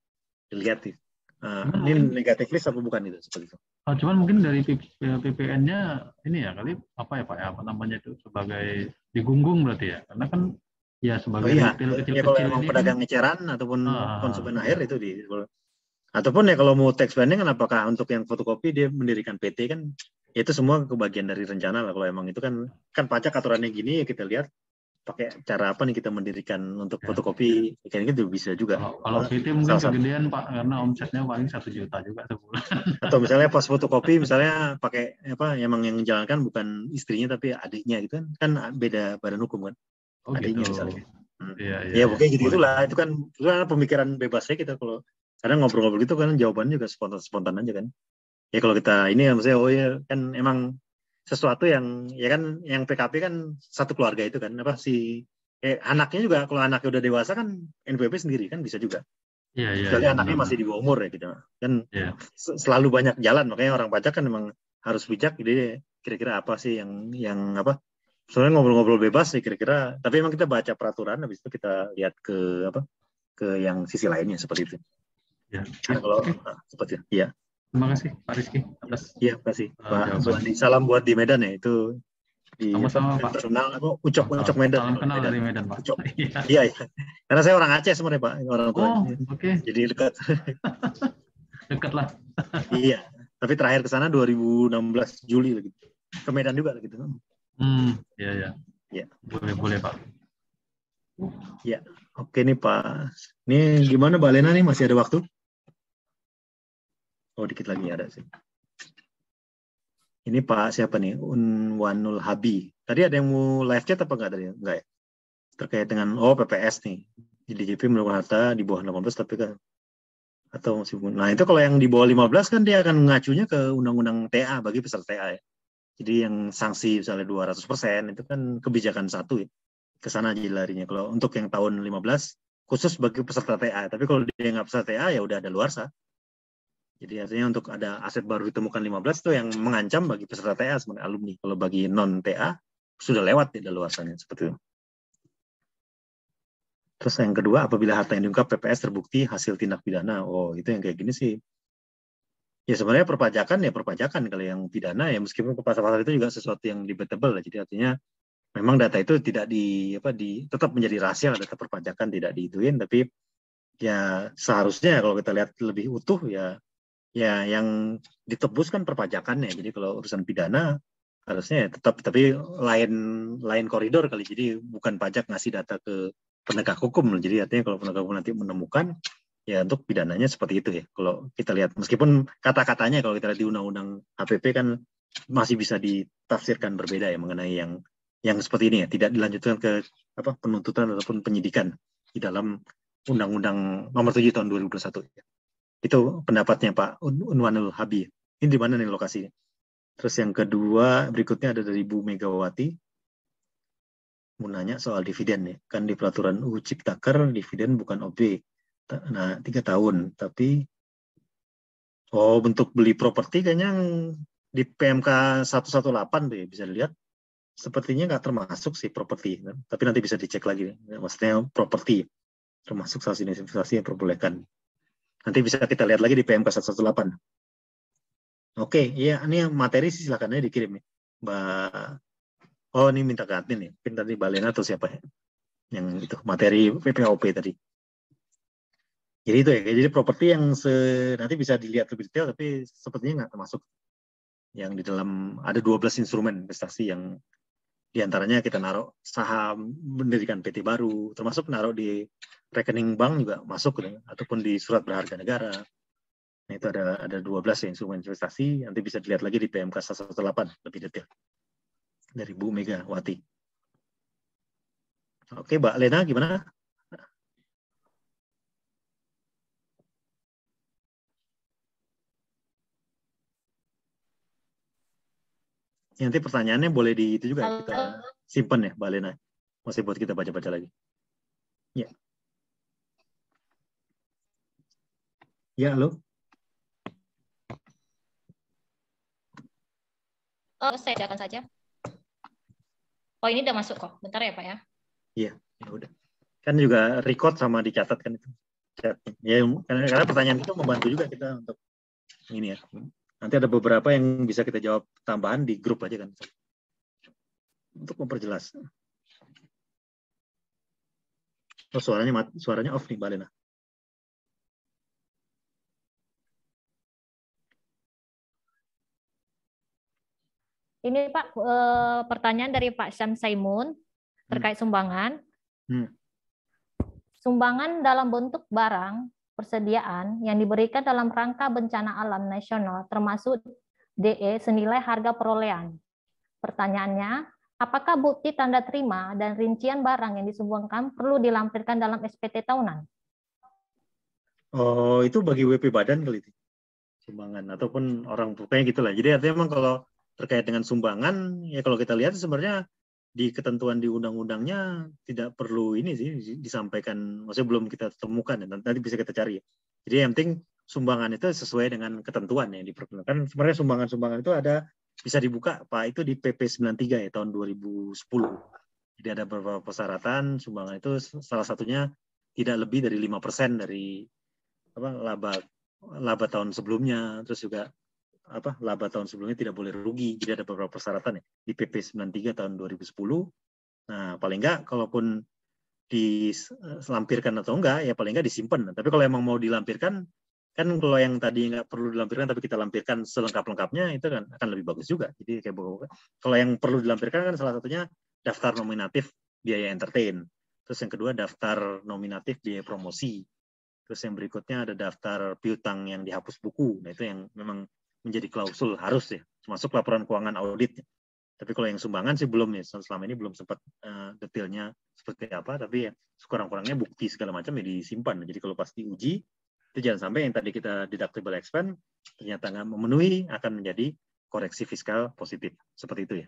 dilihat ini negatif list apa bukan itu seperti itu. Cuman mungkin dari PPN-nya ini ya kali apa ya Pak ya, apa namanya itu sebagai digunggung berarti ya, karena kan ya sebagai kecil-kecil kalau emang pedagang eceran ataupun konsumen akhir itu ataupun ya kalau mau tax planning kan apakah untuk yang fotokopi dia mendirikan PT kan ya itu semua kebagian dari rencana lah. Kalau emang itu kan pajak aturannya gini ya kita lihat pakai cara apa nih kita mendirikan untuk fotokopi, kayaknya itu bisa juga. Kalau PT mungkin kegedean Pak, karena omsetnya paling 1 juta juga sebulan. Atau misalnya pos fotokopi misalnya pakai apa, emang yang menjalankan bukan istrinya tapi adiknya gitu kan beda badan hukum kan, adiknya gitu. Misalnya. Ya pokoknya gitu itulah, itu kan pemikiran bebasnya kita kalau kadang ngobrol-ngobrol gitu kan jawabannya juga spontan aja kan. Ya kalau kita ini maksudnya kan emang sesuatu yang ya kan yang PKP kan satu keluarga itu kan apa anaknya juga kalau anaknya udah dewasa kan NPWP sendiri kan bisa juga. Kecuali anaknya masih di bawah umur ya gitu kan. Selalu banyak jalan, makanya orang pajak kan memang harus bijak. Jadi kira-kira apa sih yang apa? Soalnya ngobrol-ngobrol bebas sih kira-kira. Tapi emang kita baca peraturan, habis itu kita lihat ke yang sisi lainnya seperti itu. Ya. Kalau seperti itu. Iya. Terima kasih Pak Rizky atas. Iya, terima kasih Pak. Salam buat di Medan ya, itu di sama-sama Pak. Personal Ucok Medan. Salam kenal dari Medan Pak. Ucok. Iya. Karena saya orang Aceh sebenarnya Pak, orang tua. Oke. Jadi dekat. Dekat lah. Iya. Tapi terakhir ke sana 2016 Juli gitu. Ke Medan juga gitu. Iya. Iya. Boleh Pak. Iya. Oke nih Pak. Ini gimana Mbak Lena nih, masih ada waktu? Oh, dikit lagi ada sih. Ini Pak siapa nih? Unwanul Habi. Tadi ada yang mau live chat apa enggak tadi? Enggak ya? Terkait dengan PPS nih. Jadi DJP melakukan harta di bawah 18 tapi kan atau masih. Nah, itu kalau yang di bawah 15 kan dia akan mengacunya ke undang-undang TA bagi peserta TA ya. Jadi yang sanksi misalnya 200% itu kan kebijakan satu ya. Ke sana aja larinya. Kalau untuk yang tahun 15 khusus bagi peserta TA. Tapi kalau dia nggak peserta TA ya udah ada luarsa. Jadi artinya untuk ada aset baru ditemukan 15 itu yang mengancam bagi peserta TA sebagai alumni. Kalau bagi non TA sudah lewat tidak luarsanya seperti itu. Terus yang kedua, apabila harta yang diungkap PPS terbukti hasil tindak pidana. Oh, itu yang kayak gini sih. Ya sebenarnya perpajakan ya perpajakan. Kalau yang pidana ya meskipun pasal-pasal itu juga sesuatu yang debatable. Jadi artinya memang data itu tidak tetap menjadi rahasia, data perpajakan tidak diituin. Tapi ya seharusnya kalau kita lihat lebih utuh ya yang ditebus kan perpajakannya. Jadi kalau urusan pidana harusnya ya tetap, tapi lain koridor kali. Jadi bukan pajak ngasih data ke penegak hukum. Jadi artinya kalau penegak hukum nanti menemukan ya untuk pidananya seperti itu ya. Kalau kita lihat meskipun kata-katanya kalau kita lihat di undang-undang HPP kan masih bisa ditafsirkan berbeda ya mengenai yang seperti ini ya, tidak dilanjutkan ke penuntutan ataupun penyidikan di dalam Undang-Undang Nomor 7 tahun 2021 ya. Itu pendapatnya Pak Unwanul Habi. Ini di mana nih lokasinya? Terus yang kedua, berikutnya ada dari Bu Megawati. Mau nanya soal dividen ya. Kan di peraturan UU Ciptaker, dividen bukan OB. Nah, 3 tahun. Tapi, bentuk beli properti kayaknya di PMK 118 deh, bisa dilihat. Sepertinya nggak termasuk sih properti. Tapi nanti bisa dicek lagi. Maksudnya properti. Termasuk salah satu investasi yang diperbolehkan. Nanti bisa kita lihat lagi di PMK 118. Oke, iya, ini materi sih silakan aja dikirim ya. Mbak, ini minta ke admin ya. Mungkin tadi Mbak Lena atau siapa ya? Yang itu, materi PPOP tadi. Jadi itu ya, jadi properti yang nanti bisa dilihat lebih detail, tapi sepertinya nggak termasuk. Yang di dalam, ada 12 instrumen investasi yang diantaranya kita naruh saham, mendirikan PT baru, termasuk naruh di rekening bank juga masuk, ataupun di surat berharga negara. Nah, itu ada 12 ya, instrumen investasi, nanti bisa dilihat lagi di PMK 118 lebih detail dari Bu Megawati. Oke, Mbak Lena gimana? Nanti pertanyaannya boleh di itu juga kita simpan ya, Mbak Lena. Masih buat kita baca-baca lagi. Ya. Ya, halo. Saya akan saja. Oh, ini udah masuk kok. Bentar ya, Pak ya. Iya, ya udah. Kan juga record sama dicatat kan itu. Ya, karena pertanyaan itu membantu juga kita untuk ini ya. Nanti ada beberapa yang bisa kita jawab tambahan di grup aja kan. Untuk memperjelas. Oh, suaranya off nih, Mbak Lena. Ini Pak, pertanyaan dari Pak Syam Saimun terkait sumbangan. Sumbangan dalam bentuk barang persediaan yang diberikan dalam rangka bencana alam nasional termasuk DE senilai harga perolehan. Pertanyaannya, apakah bukti tanda terima dan rincian barang yang disumbangkan perlu dilampirkan dalam SPT tahunan? Oh, itu bagi WP badan kali itu. Sumbangan ataupun orang pokoknya gitulah. Jadi artinya memang kalau terkait dengan sumbangan ya kalau kita lihat sebenarnya di ketentuan di undang-undangnya tidak perlu ini sih disampaikan, maksudnya belum kita temukan ya, nanti bisa kita cari. Jadi yang penting sumbangan itu sesuai dengan ketentuan yang diperkenalkan. Sebenarnya sumbangan-sumbangan itu ada bisa dibuka Pak itu di PP 93 ya tahun 2010. Jadi ada beberapa persyaratan sumbangan itu salah satunya tidak lebih dari 5% dari laba tahun sebelumnya, terus juga laba tahun sebelumnya tidak boleh rugi. Jadi ada beberapa persyaratan ya di PP 93 tahun 2010. Nah, paling enggak kalaupun dilampirkan atau enggak ya paling enggak disimpan. Tapi kalau emang mau dilampirkan kan kalau yang tadi nggak perlu dilampirkan tapi kita lampirkan selengkap-lengkapnya itu kan akan lebih bagus juga. Jadi kayak kalau yang perlu dilampirkan kan salah satunya daftar nominatif biaya entertain. Terus yang kedua daftar nominatif biaya promosi. Terus yang berikutnya ada daftar piutang yang dihapus buku. Nah, itu yang memang menjadi klausul harus ya, termasuk laporan keuangan audit. Tapi kalau yang sumbangan sih belum ya, selama ini belum sempat detailnya seperti apa, tapi ya sekurang-kurangnya bukti segala macam ya disimpan. Jadi kalau pas diuji, itu jangan sampai yang tadi kita deductible expense ternyata nggak memenuhi, akan menjadi koreksi fiskal positif. Seperti itu ya,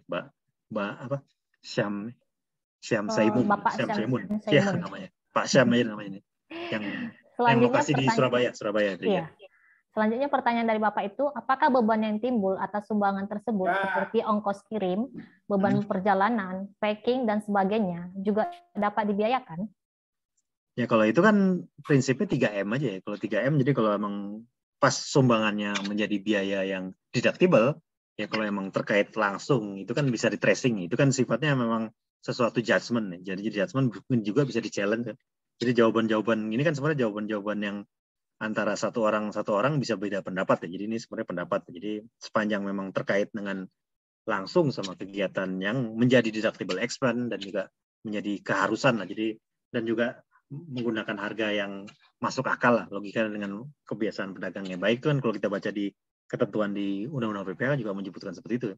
Mbak apa? Syam Saimun, Bapak Syam Saimun, Saimun. ya namanya. Pak Syam aja namanya ini. Yang lokasi di Surabaya itu iya. ya. Selanjutnya pertanyaan dari Bapak itu, apakah beban yang timbul atas sumbangan tersebut seperti ongkos kirim, beban perjalanan, packing, dan sebagainya juga dapat dibiayakan? Ya kalau itu kan prinsipnya 3M aja ya. Kalau 3M, jadi kalau emang pas sumbangannya menjadi biaya yang deductible, ya kalau emang terkait langsung, itu kan bisa di tracing. Itu kan sifatnya memang sesuatu judgment. Ya. Jadi judgment juga bisa di-challenge. Kan. Jadi jawaban-jawaban ini kan sebenarnya jawaban-jawaban yang antara satu orang bisa beda pendapat ya. Jadi ini sebenarnya pendapat. Jadi sepanjang memang terkait dengan langsung sama kegiatan yang menjadi deductible expense dan juga menjadi keharusan lah. Jadi dan juga menggunakan harga yang masuk akal lah, logika dengan kebiasaan pedagang yang baik itu kan kalau kita baca di ketentuan di Undang-Undang PPH juga menyebutkan seperti itu.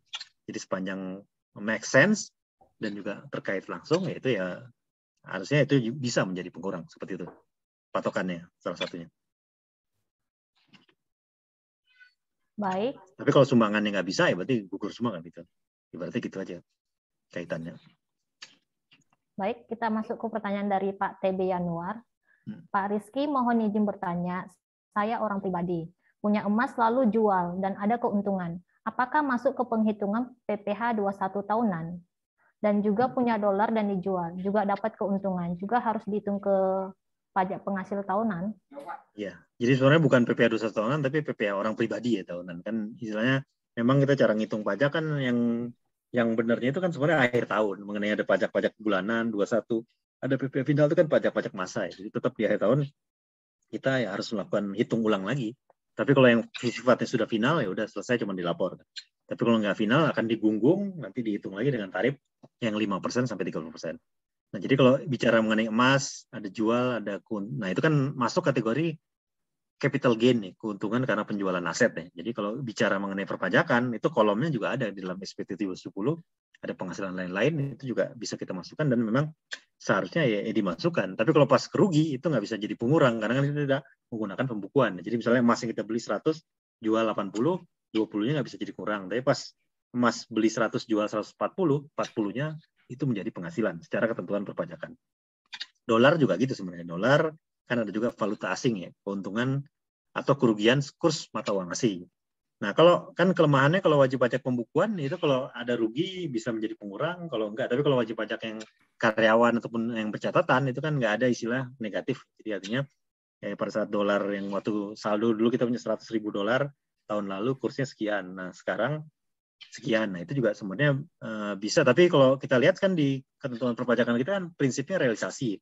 Jadi sepanjang make sense dan juga terkait langsung ya itu ya harusnya itu bisa menjadi pengkurang seperti itu patokannya salah satunya. Baik. Tapi kalau sumbangannya nggak bisa, ya berarti gugur semua kan gitu. Berarti gitu aja kaitannya. Baik, kita masuk ke pertanyaan dari Pak TB Yanuar. Pak Rizky, mohon izin bertanya. Saya orang pribadi, punya emas lalu jual dan ada keuntungan. Apakah masuk ke penghitungan PPh 21 tahunan? Dan juga punya dolar dan dijual, juga dapat keuntungan. Juga harus dihitung ke pajak penghasil tahunan? Ya, jadi sebenarnya bukan PPh 21 tahunan, tapi PPh orang pribadi ya tahunan. Kan istilahnya memang kita cara ngitung pajak kan yang benarnya itu kan sebenarnya akhir tahun. Mengenai ada pajak-pajak bulanan, 21. Ada PPh final itu kan pajak-pajak masa ya. Jadi tetap di akhir tahun kita ya harus melakukan hitung ulang lagi. Tapi kalau yang sifatnya sudah final ya udah selesai cuma dilapor. Tapi kalau nggak final akan digunggung, nanti dihitung lagi dengan tarif yang 5% sampai 30%. Nah, jadi kalau bicara mengenai emas, ada jual, nah itu kan masuk kategori capital gain nih, keuntungan karena penjualan aset nih. Jadi kalau bicara mengenai perpajakan, itu kolomnya juga ada di dalam SPT 210, ada penghasilan lain-lain, itu juga bisa kita masukkan dan memang seharusnya ya dimasukkan. Tapi kalau pas kerugi, itu nggak bisa jadi pengurang, karena kan kita tidak menggunakan pembukuan. Jadi misalnya emas yang kita beli 100, jual 80, 20-nya nggak bisa jadi kurang. Tapi pas emas beli 100, jual 140, 40-nya itu menjadi penghasilan secara ketentuan perpajakan. Dolar juga gitu sebenarnya. Dolar kan ada juga valuta asing ya, keuntungan atau kerugian kurs mata uang asing. Nah, kalau kan kelemahannya kalau wajib pajak pembukuan itu kalau ada rugi bisa menjadi pengurang, kalau enggak. Tapi kalau wajib pajak yang karyawan ataupun yang bercatatan itu kan nggak ada istilah negatif. Jadi artinya pada saat dolar yang waktu saldo dulu kita punya 100.000 dolar tahun lalu kursnya sekian. Nah, sekarang sekian. Nah, itu juga sebenarnya bisa. Tapi kalau kita lihat kan di ketentuan perpajakan kita kan prinsipnya realisasi.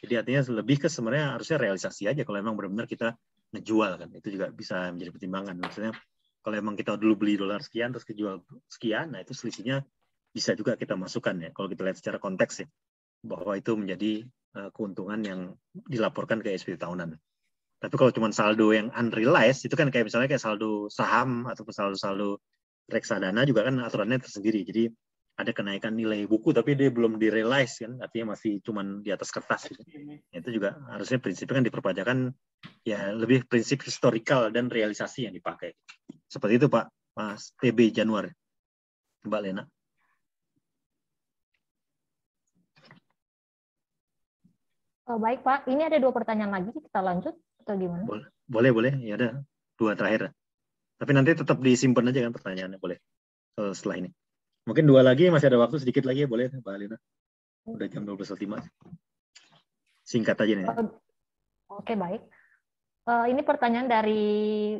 Jadi artinya lebih ke sebenarnya harusnya realisasi aja kalau memang benar-benar kita ngejual kan. Itu juga bisa menjadi pertimbangan. Maksudnya kalau memang kita dulu beli dolar sekian terus kejual sekian, nah itu selisihnya bisa juga kita masukkan ya. Kalau kita lihat secara konteks ya, bahwa itu menjadi keuntungan yang dilaporkan ke SPT tahunan. Tapi kalau cuma saldo yang unrealized, itu kan kayak misalnya kayak saldo saham ataupun saldo reksadana juga kan aturannya tersendiri. Jadi ada kenaikan nilai buku tapi dia belum di-realize kan, artinya masih cuma di atas kertas gitu. Itu juga harusnya prinsipnya kan di perpajakan ya lebih prinsip historikal dan realisasi yang dipakai. Seperti itu Pak Mas TB Januar. Mbak Lena. Baik Pak, ini ada 2 pertanyaan lagi, kita lanjut atau gimana? Boleh. Ya ada 2 terakhir. Tapi nanti tetap disimpan aja kan pertanyaannya, boleh setelah ini. Mungkin 2 lagi, masih ada waktu sedikit lagi ya, boleh Mbak Lena. Udah jam 12.05. Singkat aja nih. Oke, baik. Ini pertanyaan dari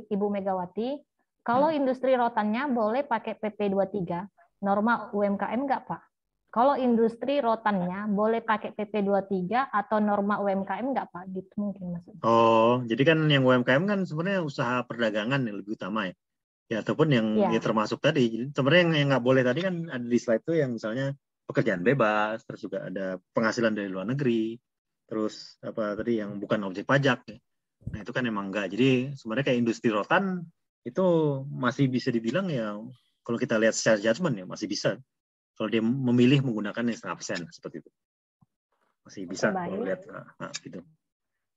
Ibu Megawati. Kalau industri rotannya boleh pakai PP 23, norma UMKM nggak Pak? Kalau industri rotannya boleh pakai PP 23 atau norma UMKM nggak Pak? Gitu mungkin maksudnya. Oh, jadi kan yang UMKM kan sebenarnya usaha perdagangan yang lebih utama ya. Ya ataupun yang ya termasuk tadi. Jadi sebenarnya yang nggak boleh tadi kan ada di slide itu yang misalnya pekerjaan bebas, terus juga ada penghasilan dari luar negeri, terus apa tadi yang bukan objek pajak. Nah itu kan emang enggak. Jadi sebenarnya kayak industri rotan itu masih bisa dibilang ya, kalau kita lihat secara judgment ya masih bisa. Kalau dia memilih menggunakan yang 0,5% seperti itu, masih bisa kalau lihat gitu.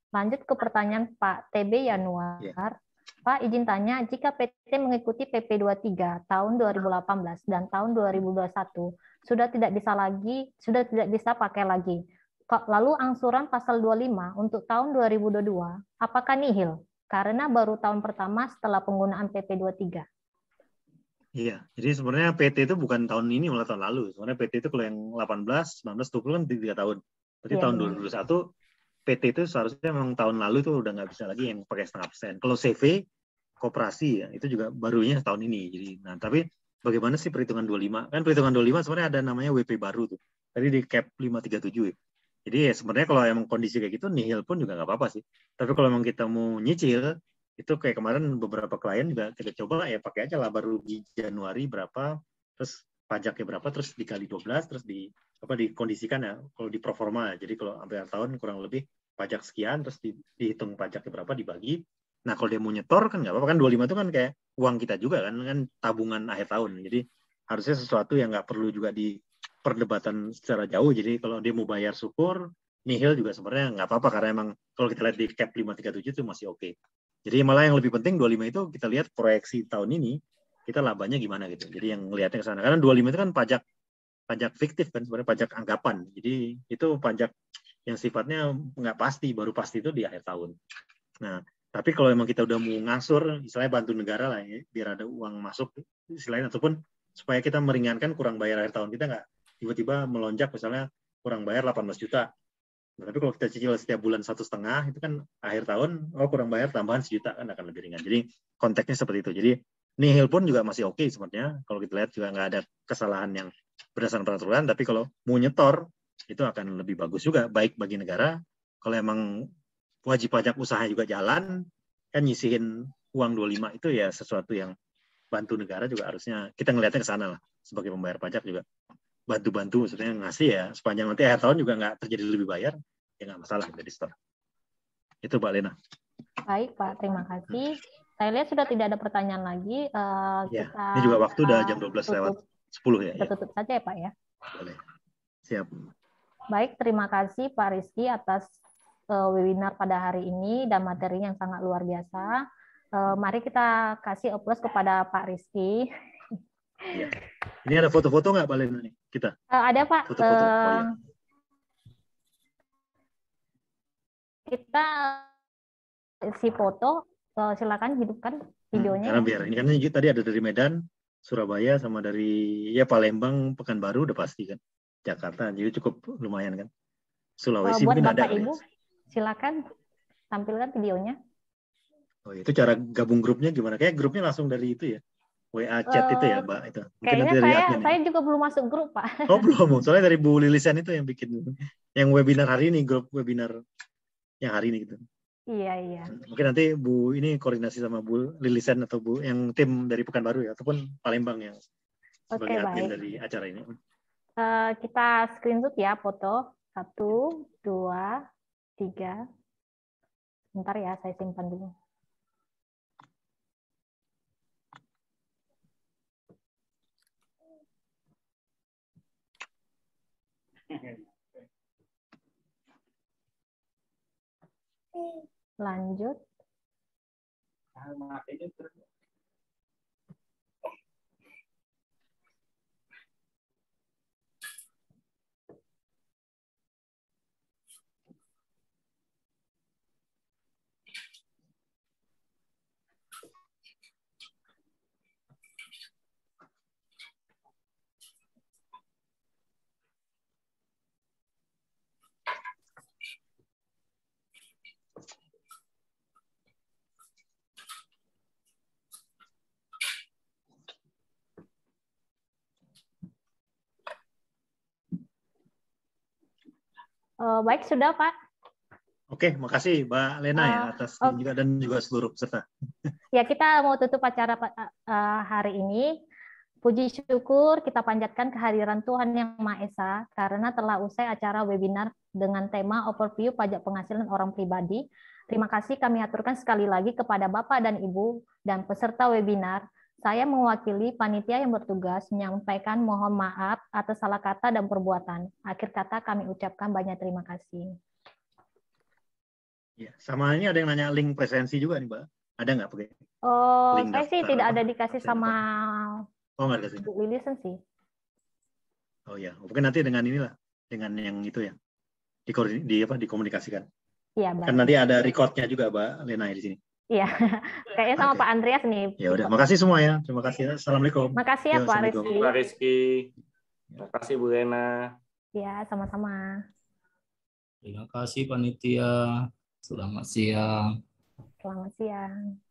Lanjut ke pertanyaan Pak TB Yanuar. Yeah. Pak, izin tanya, jika PT mengikuti PP 23 tahun 2018 dan tahun 2021 sudah tidak bisa pakai lagi. Lalu angsuran pasal 25 untuk tahun 2022 apakah nihil? Karena baru tahun pertama setelah penggunaan PP 23. Iya, jadi sebenarnya PT itu bukan tahun ini malah tahun lalu. Sebenarnya PT itu kalau yang 18, 19, 20 kan 3 tahun. Berarti tahun 2021 PT itu seharusnya memang tahun lalu itu udah nggak bisa lagi yang pakai 0,5%. Kalau CV koperasi ya itu juga barunya tahun ini. Jadi, nah tapi bagaimana sih perhitungan 25? Kan perhitungan 25 sebenarnya ada namanya WP baru tuh. Tadi di cap 537 ya. Jadi ya sebenarnya kalau emang kondisi kayak gitu nihil pun juga nggak apa-apa sih. Tapi kalau emang kita mau nyicil itu kayak kemarin beberapa klien juga kita coba ya pakai aja lah baru di Januari berapa, terus pajaknya berapa, terus dikali 12, terus dikondisikan ya kalau di proforma. Jadi kalau sampai akhir tahun kurang lebih pajak sekian, terus dihitung pajaknya berapa dibagi. Nah kalau dia mau nyetor kan nggak apa-apa kan 25 itu kan kayak uang kita juga kan tabungan akhir tahun. Jadi harusnya sesuatu yang nggak perlu juga di perdebatan secara jauh. Jadi kalau dia mau bayar syukur, nihil juga sebenarnya nggak apa-apa karena emang kalau kita lihat di cap 537 itu masih oke. Jadi malah yang lebih penting 25 itu kita lihat proyeksi tahun ini kita labanya gimana gitu. Jadi yang ngelihatnya ke sana karena 25 itu kan pajak fiktif kan sebenarnya pajak anggapan. Jadi itu pajak yang sifatnya nggak pasti, baru pasti itu di akhir tahun. Nah, tapi kalau memang kita udah mau ngangsur, istilahnya bantu negara lah ya, biar ada uang masuk istilahnya ataupun supaya kita meringankan kurang bayar akhir tahun kita nggak tiba-tiba melonjak misalnya kurang bayar 18 juta. Nah, tapi kalau kita cicil setiap bulan 1,5 itu kan akhir tahun kurang bayar tambahan 1 juta kan akan lebih ringan. Jadi konteksnya seperti itu. Jadi nihil pun juga masih oke sebenarnya. Kalau kita lihat juga nggak ada kesalahan yang berdasarkan peraturan. Tapi kalau mau nyetor itu akan lebih bagus juga baik bagi negara. Kalau emang wajib pajak usaha juga jalan kan nyisihin uang 25 itu ya sesuatu yang bantu negara juga harusnya kita ngelihatnya ke sana lah sebagai pembayar pajak juga. Bantu-bantu maksudnya ngasih ya sepanjang nanti akhir tahun juga nggak terjadi lebih bayar ya nggak masalah dari store. Itu Mbak Lena. Baik Pak, terima kasih. Saya lihat sudah tidak ada pertanyaan lagi. Ya, Kita ini juga waktu udah jam 12 lewat 10 ya. Kita tutup saja ya Pak ya. Boleh. Siap. Baik, terima kasih Pak Rizky atas webinar pada hari ini dan materi yang sangat luar biasa. Mari kita kasih aplaus kepada Pak Rizky. Ya. Ini ada foto-foto nggak Pak Lena nih kita? Ada Pak. Foto-foto. Ya. Kita si foto, silakan hidupkan videonya. Karena biar ini kan tadi ada dari Medan, Surabaya sama dari ya Palembang, Pekanbaru udah pasti kan. Jakarta jadi cukup lumayan kan. Sulawesi buat mungkin Bapak ada. Ibu, silakan tampilkan videonya. Oh itu cara gabung grupnya gimana? Kayak grupnya langsung dari itu ya. WA chat itu ya, Mbak itu. Mungkin kayaknya nanti dari saya juga belum masuk grup, Pak. Oh, belum. Soalnya dari Bu Lilisan itu yang bikin yang webinar hari ini, grup webinar yang hari ini gitu. Iya. Mungkin nanti Bu ini koordinasi sama Bu Lilisan atau Bu yang tim dari Pekanbaru ya ataupun Palembang yang sebagai admin dari acara ini. Kita screenshot ya foto 1, 2, 3. Bentar ya, saya simpan dulu. Lanjut. Baik, sudah Pak. Oke, makasih Mbak Lena ya atas juga dan juga seluruh peserta. Ya, kita mau tutup acara hari ini. Puji syukur kita panjatkan kehadiran Tuhan Yang Maha Esa karena telah usai acara webinar dengan tema Overview Pajak Penghasilan Orang Pribadi Terima kasih kami aturkan sekali lagi kepada Bapak dan Ibu dan peserta webinar. Saya mewakili panitia yang bertugas menyampaikan mohon maaf atas salah kata dan perbuatan. Akhir kata kami ucapkan banyak terima kasih. Ya, sama ini ada yang nanya link presensi juga nih, Mbak. Ada nggak pakai? Oh, Link saya sih daftar tidak apa? ada dikasih Absen sama Oh, nggak dikasih. Bu Lilisen sih. Oh ya, mungkin nanti dengan inilah, dengan yang itu ya, dikomunikasikan. Iya, Kan baik. nanti ada recordnya juga, Mbak Lena di sini. Iya, kayaknya sama Oke. Pak Andreas nih. Ya udah, makasih semua ya. Terima kasih. Assalamualaikum. Makasih ya Yo, Pak Assalamualaikum. Rizky. Pak Rizky. Terima kasih Bu Lena. Ya, sama-sama. Terima kasih panitia. Selamat siang. Selamat siang.